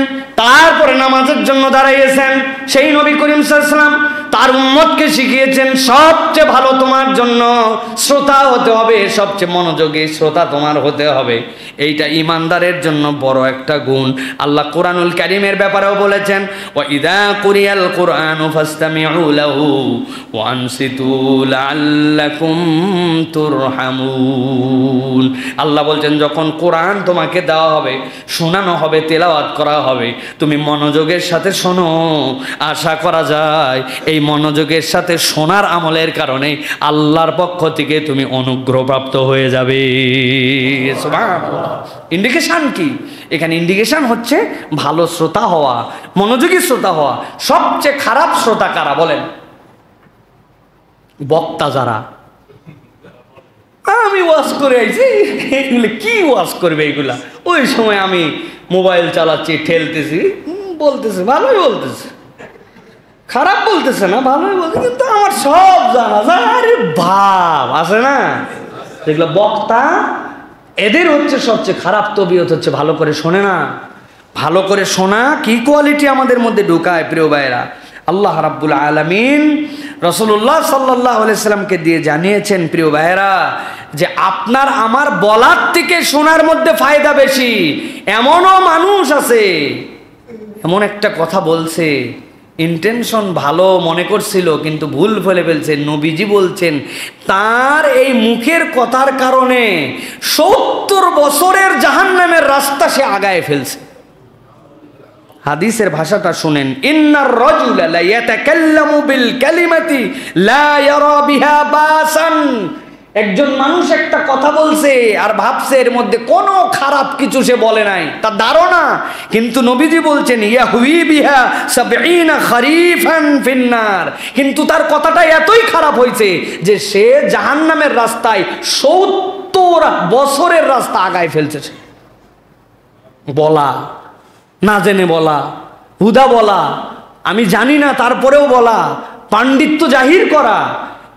তারপরে নামাজের জন্য দাঁড়াইয়েছেন। সেই নবী করিম সাল্লাল্লাহু আলাইহি ওয়াসাল্লাম তার উম্মতকে শিখিয়েছেন, সবচেয়ে ভালো তোমার জন্য শ্রোতা হতে হবে, সবচেয়ে মনোযোগী শ্রোতা তোমার হতে হবে। এইটা ইমানদারের জন্য বড় একটা গুণ। আল্লাহ কোরআনুল কারীমের ব্যাপারেও বলেছেন, ওয়া ইযা কুরিয়াল কুরআনু ফাসতামিউ লাহু ওয়া আনসিতু লাআল্লাকুম তুরহামুন। আল্লাহ বলছেন, যখন কোরআন তোমাকে দেওয়া হবে, শোনানো হবে, তেলাওয়াত করা হবে, তুমি মনোযোগের সাথে শোনো। আশা করা যায় এই মনোযোগের সাথে শোনার আমলের কারণে আল্লাহর পক্ষ থেকে তুমি অনুগ্রহপ্রাপ্ত হয়ে যাবে। সুবহানাল্লাহ। ইন্ডিকেশন কি? এখানে ইন্ডিকেশন হচ্ছে ভালো শ্রোতা হওয়া, মনোযোগী শ্রোতা হওয়া। সবচেয়ে খারাপ শ্রোতা কারা বলেন? বক্তা যারা। আমি ওয়াজ করে আইছি, এগুলো কি ওয়াজ করবে এগুলা? ওই সময় আমি মোবাইল চালাচ্ছি, ঠেলতেছি, বলতেছে ভালোই বলতেছে, খারাপ বলতেছে না, ভালোই বলতেছে, কিন্তু আমার সব জানা যায়। আরে ভাব আছে না, যেগুলো বক্তা, এদের হচ্ছে সবচেয়ে খারাপ তবিয়ত হচ্ছে ভালো করে শোনে না, ভালো করে শোনা কি কোয়ালিটি আমাদের মধ্যে ঢুকায় প্রিয় ভাইরা। আল্লাহ রাব্বুল আলামিন রাসূলুল্লাহ সাল্লাল্লাহু আলাইহি সাল্লামকে দিয়ে জানিয়েছেন প্রিয় ভাইরা যে আপনার আমার বলার থেকে শোনার মধ্যে ফায়দা বেশি। এমনও মানুষ আছে এমন একটা কথা বলছে, ইন্টেনশন ভালো মনে করছিল কিন্তু ভুল ফেলে ফেলছে। নবীজি বলছেন তার এই মুখের কথার কারণে 70 বছরের জাহান্নামের রাস্তা সে আগায় ফেলছে। হাদিসের ভাষাটা শুনেন, ইন্নার রাজুলা লা ইয়াতাকাল্লামু বিল কালিমাতি লা ইয়ারা বিহা বাসান। একজন মানুষ একটা কথা বলছে আর ভাবছে এর মধ্যে কোনো খারাপ কিছু সে বলে নাই, তার ধারণা, কিন্তু নবীজি বলছেন ইয়াহুই বিহা 70 খরিফান ফিন্নার, কিন্তু তার কথাটা এতই খারাপ হয়েছে যে সে জাহান্নামের রাস্তায় 70 বছরের রাস্তা আগায় ফেলছে। বলা, না জেনে বলা, হুদা বলা, আমি জানি না তারপরেও বলা, পাণ্ডিত্য জাহির করা,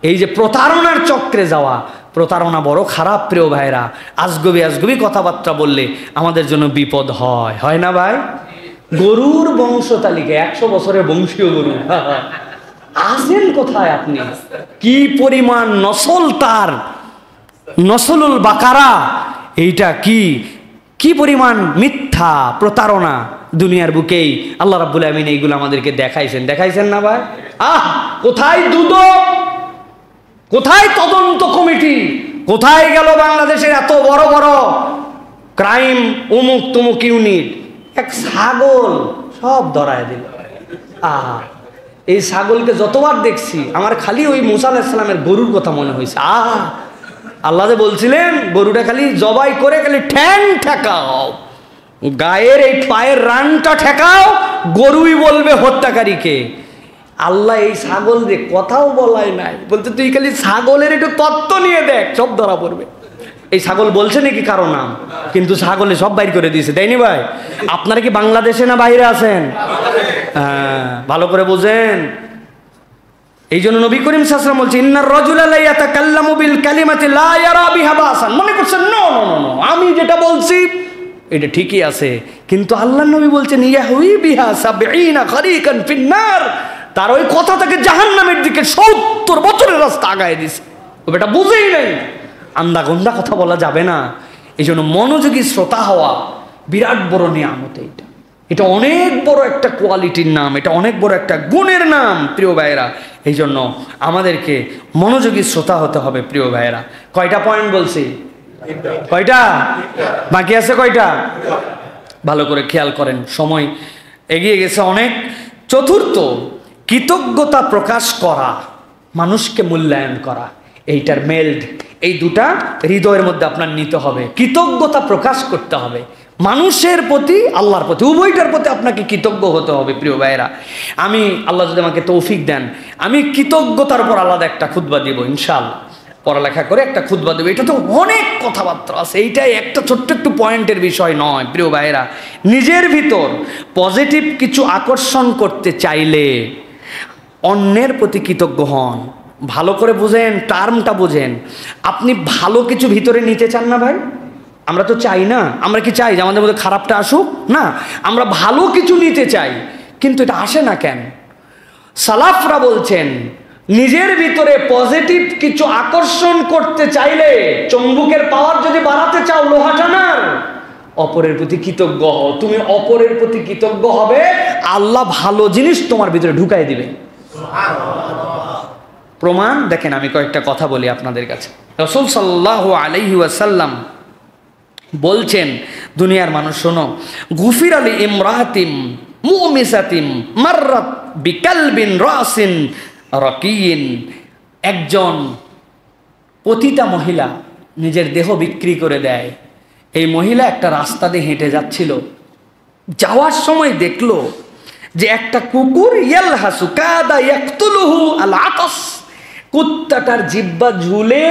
এই যে প্রতারণার চক্রে যাওয়া, প্রতারণা বড় খারাপ প্রিয় ভাইরা। আজগবি আজগবি কথাবার্তা বললে আমাদের জন্য বিপদ হয়, হয় না ভাই? গরুর বংশ তালিকা 100 বছরের বংশীয় গরু, আসেন কোথায় আপনি? কি পরিমাণ নসল তার, নসলুল বাকারা, এইটা কি পরিমাণ মিথ্যা প্রতারণা দুনিয়ার বুকেই আল্লাহ রাব্বুল আমিন এইগুলো আমাদেরকে দেখাইছেন না ভাই? কোথায় দুদক, কোথায় তদন্ত কমিটি, কোথায় গেল বাংলাদেশের এত বড় বড় ক্রাইম অমুক তমুক ইউনিট? এক ছাগল সব ধরায় দিল। এই ছাগলকে যতবার দেখছি আমার খালি ওই মুসা আলাইহিস সালামের গরুর কথা মনে হয়েছে। আল্লাহ যে বলছিলেন গরুটা খালি জবাই করে খালি ঠ্যাং ঠেকাও, গায়ের এই পায়ের রানটা ঠেকাও, গরুই বলবে হত্যাকারীকে। আল্লাহ এই ছাগল রে কথাও বলাই নাই, বলতে তুই খালি ছাগলের একটু তত্ত্ব নিয়ে দেখ, সব ধরা পড়বে। এই ছাগল বলছে নাকি কারো নাম, কিন্তু ছাগলে সব বাইর করে দিয়েছে, তাইনি ভাই? আপনারা কি বাংলাদেশে না বাইরে আছেন? হ্যাঁ, ভালো করে বুঝেন। এই জন্য নবী করিম সাল্লাল্লাহু আলাইহি ওয়াসাল্লাম বলছেন ইন্নার রাজুলা লা ইয়াতাকাল্লামু বিল কালিমাতি লা ইয়ারা বিহা বাসান। মনে করছেন নো, আমি যেটা বলছি এটা ঠিকই আছে, কিন্তু আল্লাহর নবী বলছেন ইয়াহুই বিহা 70 খরিকান ফিন্নার, তার ওই কথা তাকে জাহান্নামের দিকে 70 বছরের রাস্তা আগায় দিছে। ও বেটা বুঝেই নাই, আন্দা গন্দা কথা বলা যাবে না। এই জন্য মনোযোগী শ্রোতা হওয়া বিরাট বড় নিয়ামত। এটা অনেক বড় একটা কোয়ালিটির নাম, এটা অনেক বড় একটা গুণের নাম প্রিয় ভাইয়েরা। এই জন্য আমাদেরকে মনোযোগী শ্রোতা হতে হবে প্রিয় ভাইয়েরা। কয়টা পয়েন্ট বলছি? কয়টা বাকি আছে? কয়টা? ভালো করে খেয়াল করেন, সময় এগিয়ে গেছে অনেক। চতুর্থ, কৃতজ্ঞতা প্রকাশ করা, মানুষকে মূল্যায়ন করা, এইটার মেল্ড, এই দুটা হৃদয়ের মধ্যে আপনার নিতে হবে। কৃতজ্ঞতা প্রকাশ করতে হবে মানুষের প্রতি, আল্লাহর প্রতি, উভয়টার প্রতি আপনাকে কৃতজ্ঞ হতে হবে প্রিয় ভাইয়েরা। আমি আল্লাহ যদি আমাকে তৌফিক দেন, আমি কৃতজ্ঞতার উপর আলাদা একটা খুতবা দিব ইনশাআল্লাহ, পড়ালেখা করে একটা খুতবা দেবো। এটা তো অনেক কথাবার্তা আছে, এইটাই একটা ছোট্ট একটু পয়েন্টের বিষয় নয় প্রিয় ভাইয়েরা। নিজের ভিতর পজিটিভ কিছু আকর্ষণ করতে চাইলে অন্যের প্রতি কৃতজ্ঞ হন। ভালো করে বুঝেন, টার্মটা বুঝেন। আপনি ভালো কিছু ভিতরে নিতে চান না ভাই? আমরা তো চাই না? আমরা কি চাই যে আমাদের মধ্যে খারাপটা আসুক? না, আমরা ভালো কিছু নিতে চাই, কিন্তু এটা আসে না কেন? সালাফরা বলছেন নিজের ভিতরে পজিটিভ কিছু আকর্ষণ করতে চাইলে, চুম্বকের পাওয়ার যদি বাড়াতে চাও লোহা টানার, অপরের প্রতি কৃতজ্ঞ হও। তুমি অপরের প্রতি কৃতজ্ঞ হবে, আল্লাহ ভালো জিনিস তোমার ভিতরে ঢুকাই দিবে। প্রমাণ দেখেন, আমি কয়েকটা কথা বলি আপনাদের কাছে। রাসূল সাল্লাল্লাহু আলাইহি ওয়াসাল্লাম বলছেন, দুনিয়ার মানুষ শোনো, গুফির আলী ইমরাতিম মুমিসাতিম মাররাত বিকালবিন রাসিন রাকিন। একজন পতিতা মহিলা নিজের দেহ বিক্রি করে দেয়। এই মহিলা একটা রাস্তা দিয়ে হেঁটে যাচ্ছিল, যাওয়ার সময় দেখলো যে একটা কুকুর ইয়ালহাসু কাদা ইয়াকতুলুহু আল আতাস, কুত্তাটার জিহ্বা ঝুলে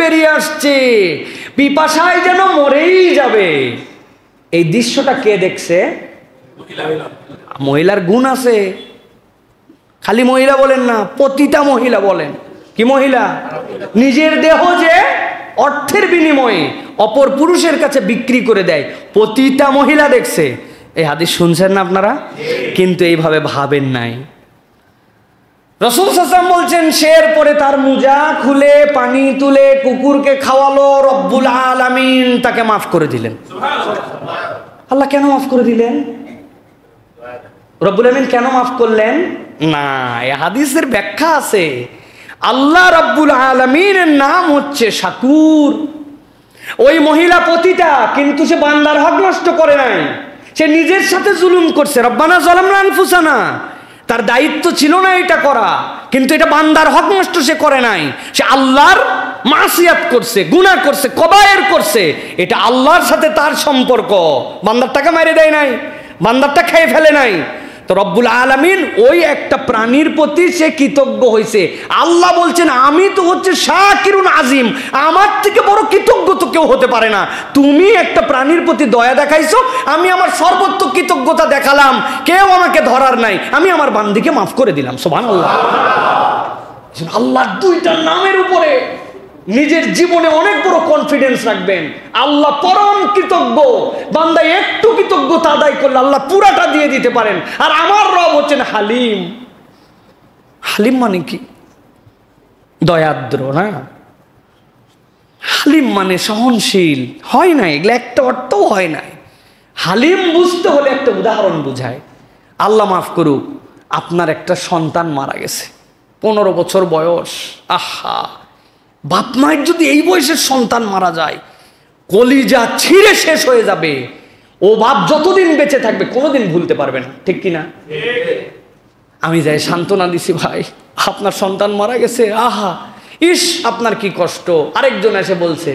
বেরিয়ে আসছে, পিপাসায় যেন মরেই যাবে। এই দৃশ্যটা কে দেখছে? মহিলার গুণ আছে, খালি মহিলা বলেন না, পতিতা মহিলা বলেন। কি মহিলা? নিজের দেহ যে অর্থের বিনিময়ে অপর পুরুষের কাছে বিক্রি করে দেয়, পতিতা মহিলা দেখছে। এই হাদিস শুনছেন না আপনারা? কিন্তু এইভাবে ভাবেন নাই। রাসূল সাল্লাল্লাহু আলাইহি ওয়াসাল্লাম বলছেন, শের পরে তার মুজা খুলে পানি তুলে কুকুরকে খাওয়ালো, রব্বুল আলামিন তাকে মাফ করে দিলেন। আল্লাহ কেন মাফ করে দিলেন? রব্বুল আলামিন কেন মাফ করলেন? না, এই হাদিসের ব্যাখ্যা আছে। আল্লাহ রব্বুল আলামিনের নাম হচ্ছে শাকুর। ওই মহিলা পতিতা, কিন্তু সে বান্দার হক নষ্ট করে নাই, সে নিজের সাথে জুলুম করছে। রব্বানা যালামনা আনফুসানা, তার দায়িত্ব ছিল না এটা করা, কিন্তু এটা বান্দার হক নষ্ট সে করে নাই। সে আল্লাহর মাসিয়াত করছে, গুনাহ করছে, কবায়ের করছে। এটা আল্লাহর সাথে তার সম্পর্ক। বান্দার টাকা মেরে দেয় নাই, বান্দারটা খেয়ে ফেলে নাই। তো রব্বুল আলামিন ওই একটা প্রাণীর প্রতি সে কৃতজ্ঞ হয়েছে। আল্লাহ বলছেন, আমি তো হচ্ছে শাকিরুন আজিম, আমার থেকে বড় কৃতজ্ঞ তো কেউ হতে পারে না। তুমি একটা প্রাণীর প্রতি দয়া দেখাইছো, আমি আমার সর্বোচ্চ কৃতজ্ঞতা দেখালাম। কেউ আমাকে ধরার নাই, আমি আমার বান্দিকে মাফ করে দিলাম। সুবহানাল্লাহ। আল্লাহর দুইটা নামের উপরে নিজের জীবনে অনেক বড় কনফিডেন্স রাখবেন। আল্লাহ পরম কৃতজ্ঞ, বান্দা একটু কৃতজ্ঞতা আদায় করলে আল্লাহ পুরাটা দিয়ে দিতে পারেন। আর আমার রব হচ্ছেন হালিম। হালিম মানে কি? দয়াদ্র না? হালিম মানে সহনশীল। হয় না, এগুলো একটা অর্থও হয় নাই। হালিম বুঝতে হলে একটা উদাহরণ বুঝায়। আল্লাহ মাফ করুক, আপনার একটা সন্তান মারা গেছে, 15 বছর বয়স। আহা, বাপ মায়ের যদি এই বয়সের সন্তান মারা যায়, কলিজা ছিঁড়ে শেষ হয়ে যাবে। ও বাপ যতদিন বেঁচে থাকবে কোনোদিন ভুলতে পারবে না, ঠিক কিনা? আমি যাই সান্ত্বনা দিছি, ভাই আপনার সন্তান মারা গেছে, আহা ইস আপনার কি কষ্ট। আরেকজন এসে বলছে,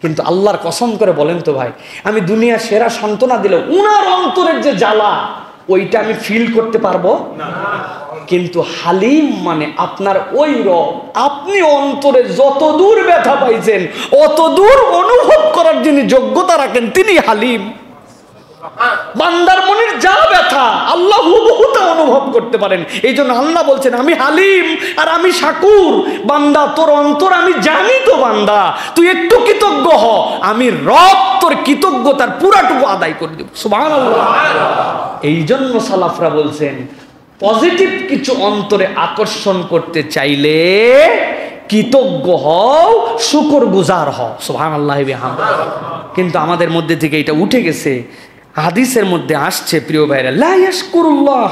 কিন্তু আল্লাহর কসম করে বলেন তো ভাই, আমি দুনিয়ার সেরা সান্ত্বনা দিলেও উনার অন্তরের যে জ্বালা, ওইটা আমি ফিল করতে পারবো না। কিন্তু হালিম মানে আপনার ওই রব, আপনি অন্তরে যত দূর ব্যথা পাইছেন অত দূর অনুভব করার যিনি যোগ্যতা রাখেন তিনি হালিম। বান্দার মনের যা ব্যথা আল্লাহ হুবহু তা অনুভব করতে পারেন। এই জন্য আল্লাহ বলছেন, আমি হালিম আর আমি শাকুর। বান্দা তোর অন্তর আমি জানি তো, বান্দা তুই একটু কৃতজ্ঞ হ, আমি রব তোর কৃতজ্ঞতার পুরাটুকু আদায় করে দেব। সুবহানাল্লাহ। এই জন্য সালাফরা বলছেন, পজিটিভ কিছু অন্তরে আকর্ষণ করতে চাইলে কৃতজ্ঞ হও, শুকরগুজার হও। সুবহানাল্লাহি বিহামদিহি। কিন্তু আমাদের মধ্যে থেকে এটা উঠে গেছে। হাদিসের মধ্যে আসছে, প্রিয় ভাইরা, লা ইয়াশকুরুল্লাহ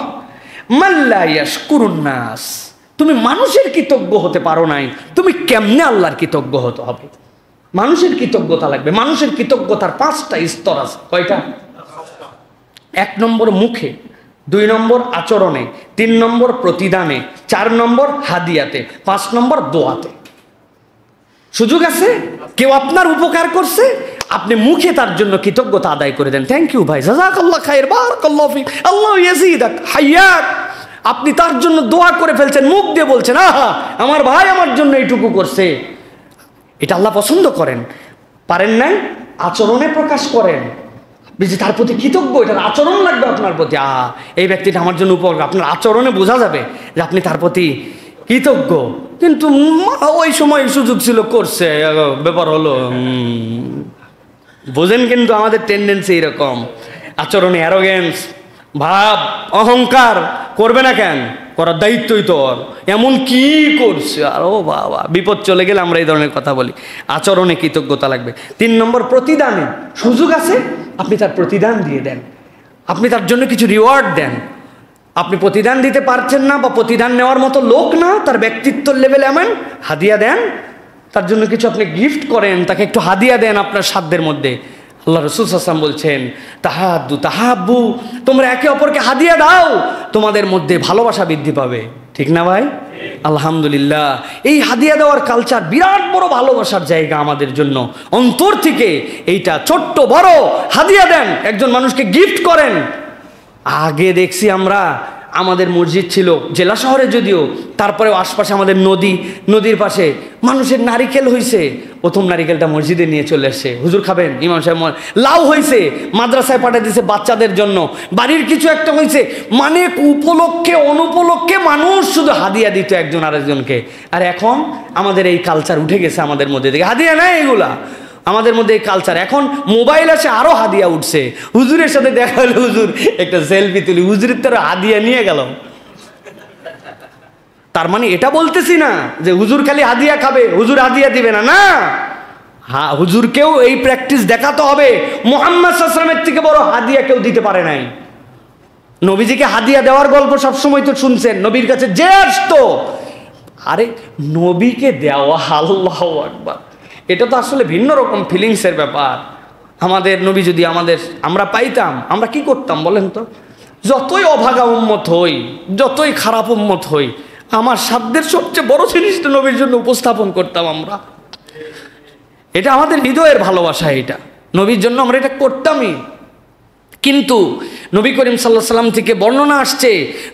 মান লা ইয়াশকুরুন নাস। তুমি মানুষের কৃতজ্ঞ হতে পারো নাই, তুমি কেমনে আল্লাহর কৃতজ্ঞ হতে হবে? মানুষের কৃতজ্ঞতা লাগবে। মানুষের কৃতজ্ঞতার 5টা স্তর আছে। কয়টা? 1 নম্বর মুখে, 2 নম্বর আচরণে, 3 নম্বর প্রতিদানে, 4 নম্বর হাদিয়াতে, 5 নম্বর দোয়াতে। সুযোগ আছে, কেউ আপনার উপকার করছে, আপনি মুখে তার জন্য কৃতজ্ঞতা আদায় করে দেন, থ্যাংক ইউ ভাই, জাযাকাল্লাহ খায়র, বারাকাল্লাহু ফিক, আল্লাহু ইয়াজিদাক, হাইয়াক। আপনি তার জন্য দোয়া করে ফেলছেন, মুখ দিয়ে বলছেন, আহা আমার ভাই আমার জন্য এইটুকু করছে। এটা আল্লাহ পছন্দ করেন। পারেন নাই, আচরণে প্রকাশ করেন যে তার প্রতি কৃতজ্ঞ, এটার আচরণ লাগবে আপনার প্রতি। এই ব্যক্তিটা আমার জন্য উপকার, আপনার আচরণে বোঝা যাবে যে আপনি তার প্রতি কৃতজ্ঞ। কিন্তু ওই সময় সুযোগ ছিল, করছে, ব্যাপার হলো, বোঝেন? কিন্তু আমাদের টেন্ডেন্সি এরকম, আচরণে অ্যারোগেন্স ভাব, অহংকার। করবে না কেন? করার দায়িত্বই তোর। এমন কি করছে, আর ও বাবা, বিপদ চলে গেলে আমরা এই ধরনের কথা বলি। আচরণে কৃতজ্ঞতা লাগবে। 3 নম্বর প্রতিদানে, সুযোগ আছে আপনি তার প্রতিদান দিয়ে দেন, আপনি তার জন্য কিছু রিওয়ার্ড দেন। আপনি প্রতিদান দিতে পারছেন না বা প্রতিদান নেওয়ার মতো লোক না, তার ব্যক্তিত্বর লেভেল এমন, হাদিয়া দেন, তার জন্য কিছু আপনি গিফট করেন, তাকে একটু হাদিয়া দেন আপনার সাধ্যের মধ্যে। আল্লাহ রাসূল সাল্লাল্লাহু আলাইহি ওয়াসাল্লাম বলছেন, তাহাদ্দু তাহাব্বু, তোমরা একে অপরকে হাদিয়া দাও, তোমাদের মধ্যে ভালোবাসা বৃদ্ধি পাবে। ঠিক না ভাই? আলহামদুলিল্লাহ। এই হাদিয়া দেওয়ার কালচার বিরাট বড় ভালোবাসার জায়গা আমাদের জন্য। অন্তর থেকে এইটা ছোট্ট বড় হাদিয়া দেন, একজন মানুষকে গিফট করেন। আগে দেখছি আমরা, আমাদের মসজিদ ছিল জেলা শহরে যদিও, তারপরেও আশপাশে আমাদের নদী, নদীর পাশে মানুষের নারিকেল হয়েছে, প্রথম নারিকেলটা মসজিদে নিয়ে চলে আসছে, হুজুর খাবেন, ইমাম সাহেব। লাউ হয়েছে, মাদ্রাসায় পাঠিয়ে দিয়েছে বাচ্চাদের জন্য। বাড়ির কিছু একটা হয়েছে, মানে উপলক্ষে অনুপলক্ষে মানুষ শুধু হাদিয়া দিত একজন আরেকজনকে। আর এখন আমাদের এই কালচার উঠে গেছে আমাদের মধ্যে থেকে, হাদিয়া নাই এগুলা। আমাদের মধ্যে এই কালচার। এখন মোবাইল আছে আরও হাদিয়া উঠছে, হুজুরের সাথে দেখা হলো, হুজুর একটা সেলফি তুলি, হুজুরের তারা হাদিয়া নিয়ে গেল। তার মানে এটা বলতেছি না যে হুজুর খালি হাদিয়া খাবে, হুজুর হাদিয়া দিবে না, না, হ্যাঁ হুজুরকেও এই প্র্যাকটিস দেখাতে হবে। মুহাম্মদ সাল্লাল্লাহু আলাইহি ওয়াসাল্লামের থেকে বড় হাদিয়া কেউ দিতে পারে নাই। নবীজিকে হাদিয়া দেওয়ার গল্প সবসময় তো শুনছেন, নবীর কাছে যে আসতো, আরে নবীকে দেওয়া, আল্লাহু আকবার, এটা তো আসলে ভিন্ন রকম ফিলিংসের ব্যাপার। আমাদের নবী যদি আমরা পাইতাম, আমরা কি করতাম বলেন তো? যতই অভাগা উম্মত হই, যতই খারাপ উম্মত হই, আমার সাধ্যের সবচেয়ে বড় জিনিসটা নবীর জন্য উপস্থাপন করতাম আমরা। এটা আমাদের হৃদয়ের ভালোবাসা, এটা নবীর জন্য আমরা এটা করতামই। কিন্তু নবী করিম সাল্লাল্লাহু আলাইহি ওয়াসাল্লাম থেকে বর্ণনা আসছে,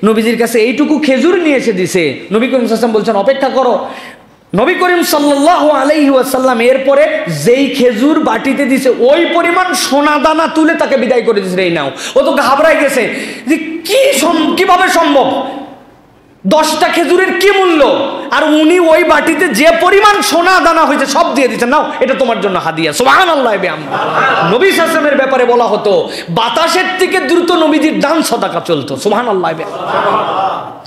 নবীজির কাছে এইটুকু খেজুর নিয়ে এসে দিছে, নবী করিম সাল্লাল্লাহু আলাইহি ওয়াসাল্লাম বলছেন অপেক্ষা করো। নবী করিম সাল্লাল্লাহু আলাইহি ওয়াসাল্লাম এরপরে যেই খেজুর বাটিতে দিছে ওই পরিমাণ সোনা দানা তুলে তাকে বিদায় করে দিয়েছে, এই নাও। ও তো ঘাবড়াই গেছে যে কিভাবে সম্ভব, 10টা খেজুরের কি মূল্য, আর উনি ওই বাটিতে যে পরিমাণ সোনা দানা হয়েছে সব দিয়ে দিচ্ছেন, নাও এটা তোমার জন্য হাদিয়া। সুবহানাল্লাহ। নবী সাল্লাল্লাহু আলাইহি ওয়াসাল্লামের ব্যাপারে বলা হতো বাতাসের থেকে দ্রুত নবীজির দান সাদাকা চলতো। সুবহানাল্লাহ।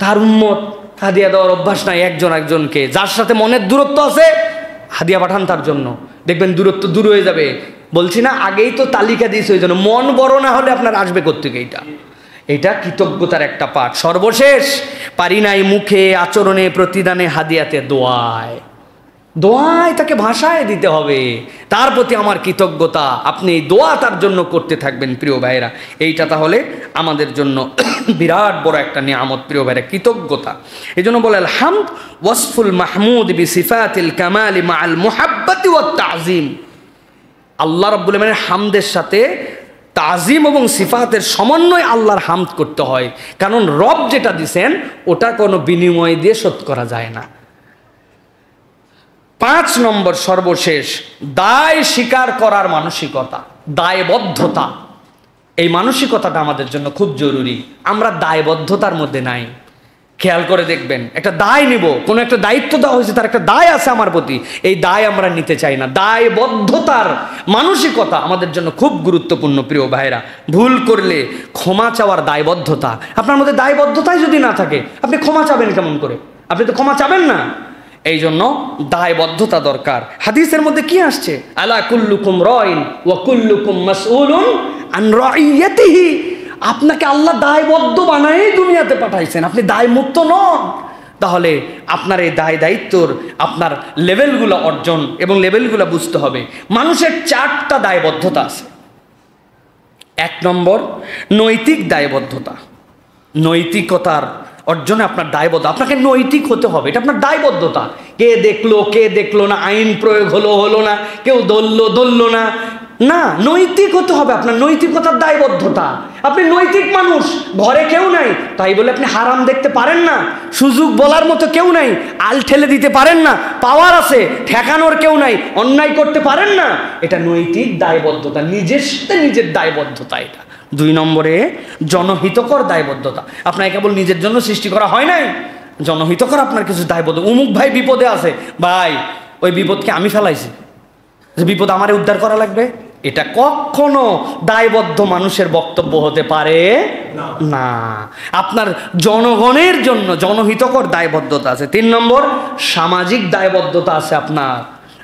তার উম্মত হাদিয়া দেওয়ার অভ্যাস নাই একজন একজনকে। যার সাথে মনের দূরত্ব আছে হাদিয়া পাঠান তার জন্য, দেখবেন দূরত্ব দূর হয়ে যাবে। বলছি না, আগেই তো তালিকা দিয়েছে, ওই জন্য মন বড় না হলে আপনার আসবে কোত্থেকে? এটা কৃতজ্ঞতার একটা পাঠ। সর্বশেষ, পারি নাই মুখে, আচরণে, প্রতিদানে, হাদিয়াতে, দোয়ায় তাকে ভাষায় দিতে হবে, তার প্রতি আমার কৃতজ্ঞতা। আপনি এই দোয়া তার জন্য করতে থাকবেন প্রিয় ভাইরা। এইটা তাহলে আমাদের জন্য বিরাট বড় একটা নিয়ামত প্রিয় ভাইরা, কৃতজ্ঞতা। এই জন্য বলে আল হামদ ওয়াসফুল মাহমুদ বিসিফাতিল কামালি মাআল মুহাব্বতি ওয়াত তাযীম। আল্লাহ রাব্বুল আলামিনের হামদের সাথে তাজিম এবং সিফাতের সমন্বয় আল্লাহর হামদ করতে হয়, কারণ রব যেটা দিছেন ওটা কোনো বিনিময় দিয়ে শোধ করা যায় না। 5 নম্বর সর্বশেষ, দায় স্বীকার করার মানসিকতা, দায়বদ্ধতা। এই মানসিকতাটা আমাদের জন্য খুব জরুরি। আমরা দায়বদ্ধতার মধ্যে নাই। খেয়াল করে দেখবেন, একটা দায় নিব, কোনো একটা দায়িত্ব দেওয়া হয়েছে, তার একটা দায় আছে আমার প্রতি, এই দায় আমরা নিতে চাই না। দায়বদ্ধতার মানসিকতা আমাদের জন্য খুব গুরুত্বপূর্ণ প্রিয় ভাইরা। ভুল করলে ক্ষমা চাওয়ার দায়বদ্ধতা আপনার মধ্যে, দায়বদ্ধতাই যদি না থাকে আপনি ক্ষমা চাবেন কেমন করে? আপনি তো ক্ষমা চাবেন না। এই জন্য দায়বদ্ধতা দরকার। হাদিসের মধ্যে কি আসছে? আলা কুল্লুকুম রাইন ওয়া কুল্লুকুম মাসউলুন আন রাইয়াতিহি। আপনাকে আল্লাহ দায়বদ্ধ বানাই দুনিয়াতে পাঠাইছেন, আপনি দায়মুক্ত নন। তাহলে আপনার এই দায় দায়িত্বর আপনার লেভেলগুলো অর্জন এবং লেভেলগুলো বুঝতে হবে। মানুষের 4টা দায়বদ্ধতা আছে। 1 নম্বর নৈতিক দায়বদ্ধতা। নৈতিকতার অর্জনে আপনার দায়বদ্ধ, আপনাকে নৈতিক হতে হবে, এটা আপনার দায়বদ্ধতা। কে দেখলো না, আইন প্রয়োগ হলো না, কেউ ধরলো না, না, নৈতিক হতে হবে আপনার, নৈতিকতার দায়বদ্ধতা। আপনি নৈতিক মানুষ, ঘরে কেউ নাই তাই বলে আপনি হারাম দেখতে পারেন না, সুযোগ বলার মতো কেউ নাই, আল ঠেলে দিতে পারেন না, পাওয়ার আছে ঠেকানোর কেউ নাই, অন্যায় করতে পারেন না। এটা নৈতিক দায়বদ্ধতা, নিজের সাথে নিজের দায়বদ্ধতা। এটা 2 নম্বরে জনহিতকর দায়বদ্ধতা। আপনাকে কেবল নিজের জন্য সৃষ্টি করা হয় নাই, জনহিতকর আপনার কিছু দায়বদ্ধ। অমুক ভাই বিপদে আছে, ভাই ওই বিপদকে আমি ফেলাইছি, যে বিপদ আমারে উদ্ধার করা লাগবে, এটা কখনো দায়বদ্ধ মানুষের বক্তব্য হতে পারে না। আপনার জনগণের জন্য জনহিতকর দায়বদ্ধতা আছে। 3 নম্বর সামাজিক দায়বদ্ধতা আছে আপনার।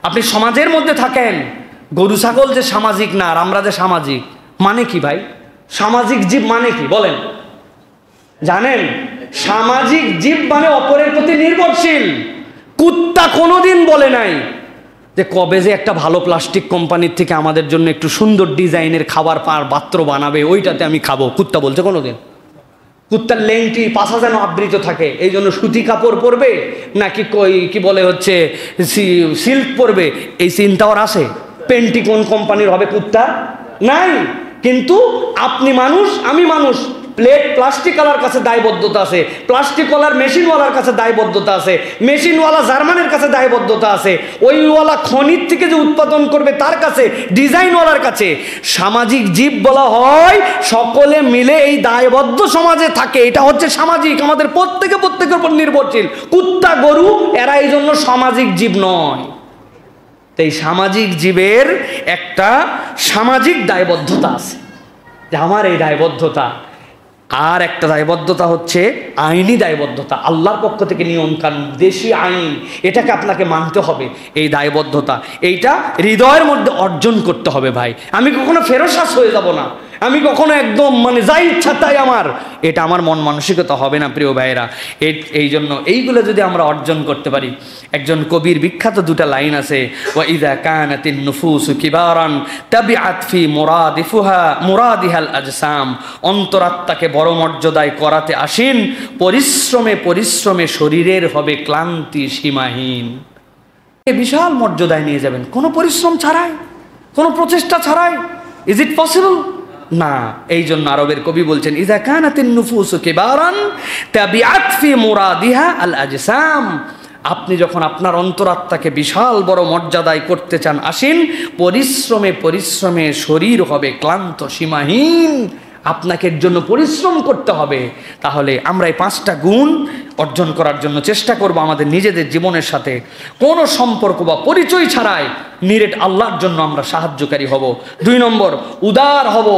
আপনি সমাজের মধ্যে থাকেন, গরু ছাগল যে সামাজিক না, আর আমরা যে সামাজিক, মানে কি ভাই? সামাজিক জীব মানে কি বলেন? জানেন? সামাজিক জীব মানে অপরের প্রতি নির্ভরশীল। কুত্তা কোনোদিন বলে নাই যে কবে যে একটা ভালো প্লাস্টিক কোম্পানির থেকে আমাদের জন্য একটু সুন্দর ডিজাইনের খাবার পাত্র বানাবে, ওইটাতে আমি খাবো। কুত্তা বলছে কোনোদিন? কুত্তার লেংটি পাশা যেন আবৃত থাকে, এই জন্য সুতি কাপড় পরবে, নাকি কি বলে হচ্ছে সিল্ক পরবে, এই চিন্তা ওর আসে? পেন্টিকন কোম্পানির হবে কুত্তা? নাই। কিন্তু আপনি মানুষ, আমি মানুষ, প্লাস্টিকওয়ালার কাছে দায়বদ্ধতা আছে, প্লাস্টিকওয়ালার মেশিনওয়ালার কাছে দায়বদ্ধতা আছে, মেশিনওয়ালা জার্মানের কাছে দায়বদ্ধতা আছে, ওইওয়ালা খনির থেকে যে উৎপাদন করবে তার কাছে, ডিজাইনওয়ালার কাছে। সামাজিক জীব বলা হয় সকলে মিলে এই দায়বদ্ধ সমাজে থাকে, এটা হচ্ছে সামাজিক, আমাদের প্রত্যেকের উপর নির্ভরশীল। কুত্তা গরু এরা এই জন্য সামাজিক জীব নয়। তো এই সামাজিক জীবের একটা সামাজিক দায়বদ্ধতা আছে, যে আমার এই দায়বদ্ধতা। আর একটা দায়বদ্ধতা হচ্ছে আইনি দায়বদ্ধতা, আল্লাহর পক্ষ থেকে নিয়ম কানুন, দেশি আইন, এটাকে আপনাকে মানতে হবে। এই দায়বদ্ধতা এইটা হৃদয়ের মধ্যে অর্জন করতে হবে ভাই। আমি কখনো ফেরসাস হয়ে যাব না, আমি কখনো একদম মানে যাই ইচ্ছা তাই আমার, এটা আমার মন মানসিকতা হবে না প্রিয় ভাইয়েরা। এই জন্য এইগুলো যদি আমরা অর্জন করতে পারি, একজন কবির বিখ্যাত দুটা লাইন আছে, ওয়া ইযা কানাতিন নুফুসু কিবারান তাবিআত ফি মুরাদিহাল আজসাম, অন্তরাত্মাকে বড় মর্যাদায় করাতে আসেন, পরিশ্রমে পরিশ্রমে শরীরের হবে ক্লান্তি সীমাহীন। বিশাল মর্যাদায় নিয়ে যাবেন কোনো পরিশ্রম ছাড়াই, কোনো প্রচেষ্টা ছাড়াই। Is it possible? না। এই জন্য আরবের কবি বলছেন, ইযা কানাতিন নুফুসু কিবারান তাবিআত ফি মুরাদিহা আল আজসাম, আপনি যখন আপনার অন্তরাত্মাকে বিশাল বড় মর্যাদায় করতে চান, আসেন পরিশ্রমে পরিশ্রমে শরীর হবে ক্লান্ত সীমাহীন। আপনাকে এর জন্য পরিশ্রম করতে হবে। তাহলে আমরা এই 5টা গুণ অর্জন করার জন্য চেষ্টা করব আমাদের নিজেদের জীবনের সাথে। কোনো সম্পর্ক বা পরিচয় ছাড়াই নিরেট আল্লাহর জন্য আমরা সাহায্যকারী হব। 2 নম্বর, উদার হব,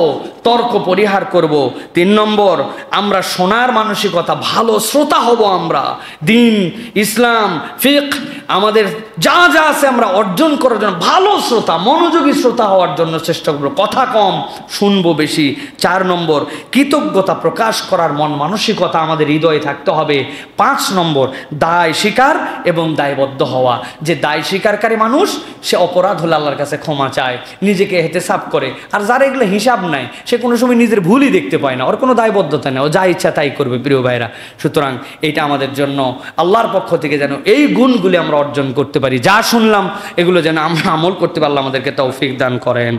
তর্ক পরিহার করব। 3 নম্বর, আমরা শোনার মানসিকতা, ভালো শ্রোতা হব। আমরা দ্বীন, ইসলাম, ফিকহ, আমাদের যা যা আছে আমরা অর্জন করার জন্য ভালো শ্রোতা, মনোযোগী শ্রোতা হওয়ার জন্য চেষ্টা করব, কথা কম শুনবো বেশি। 4 নম্বর, কৃতজ্ঞতা প্রকাশ করার মন মানসিকতা আমাদের হৃদয়ে থাকতে হবে। 5 নম্বর, দায় স্বীকার এবং দায়বদ্ধ হওয়া। যে দায় স্বীকারকারী মানুষ সে অপরাধ হলে আল্লাহর কাছে ক্ষমা চায়, নিজেকে এহতেসাব করে। আর যারা এগুলো হিসাব নাই, সে কোনো সময় নিজের ভুলই দেখতে পায় না, ওর কোনো দায়বদ্ধতা নেই, ও যা ইচ্ছা তাই করবে প্রিয় ভাইরা। সুতরাং এটা আমাদের জন্য আল্লাহর পক্ষ থেকে যেন এই গুণগুলি আমরা অর্জন করতে পারি। যা শুনলাম এগুলো যেন আমরা আমল করতে পারলে আমাদেরকে তৌফিক দান করেন।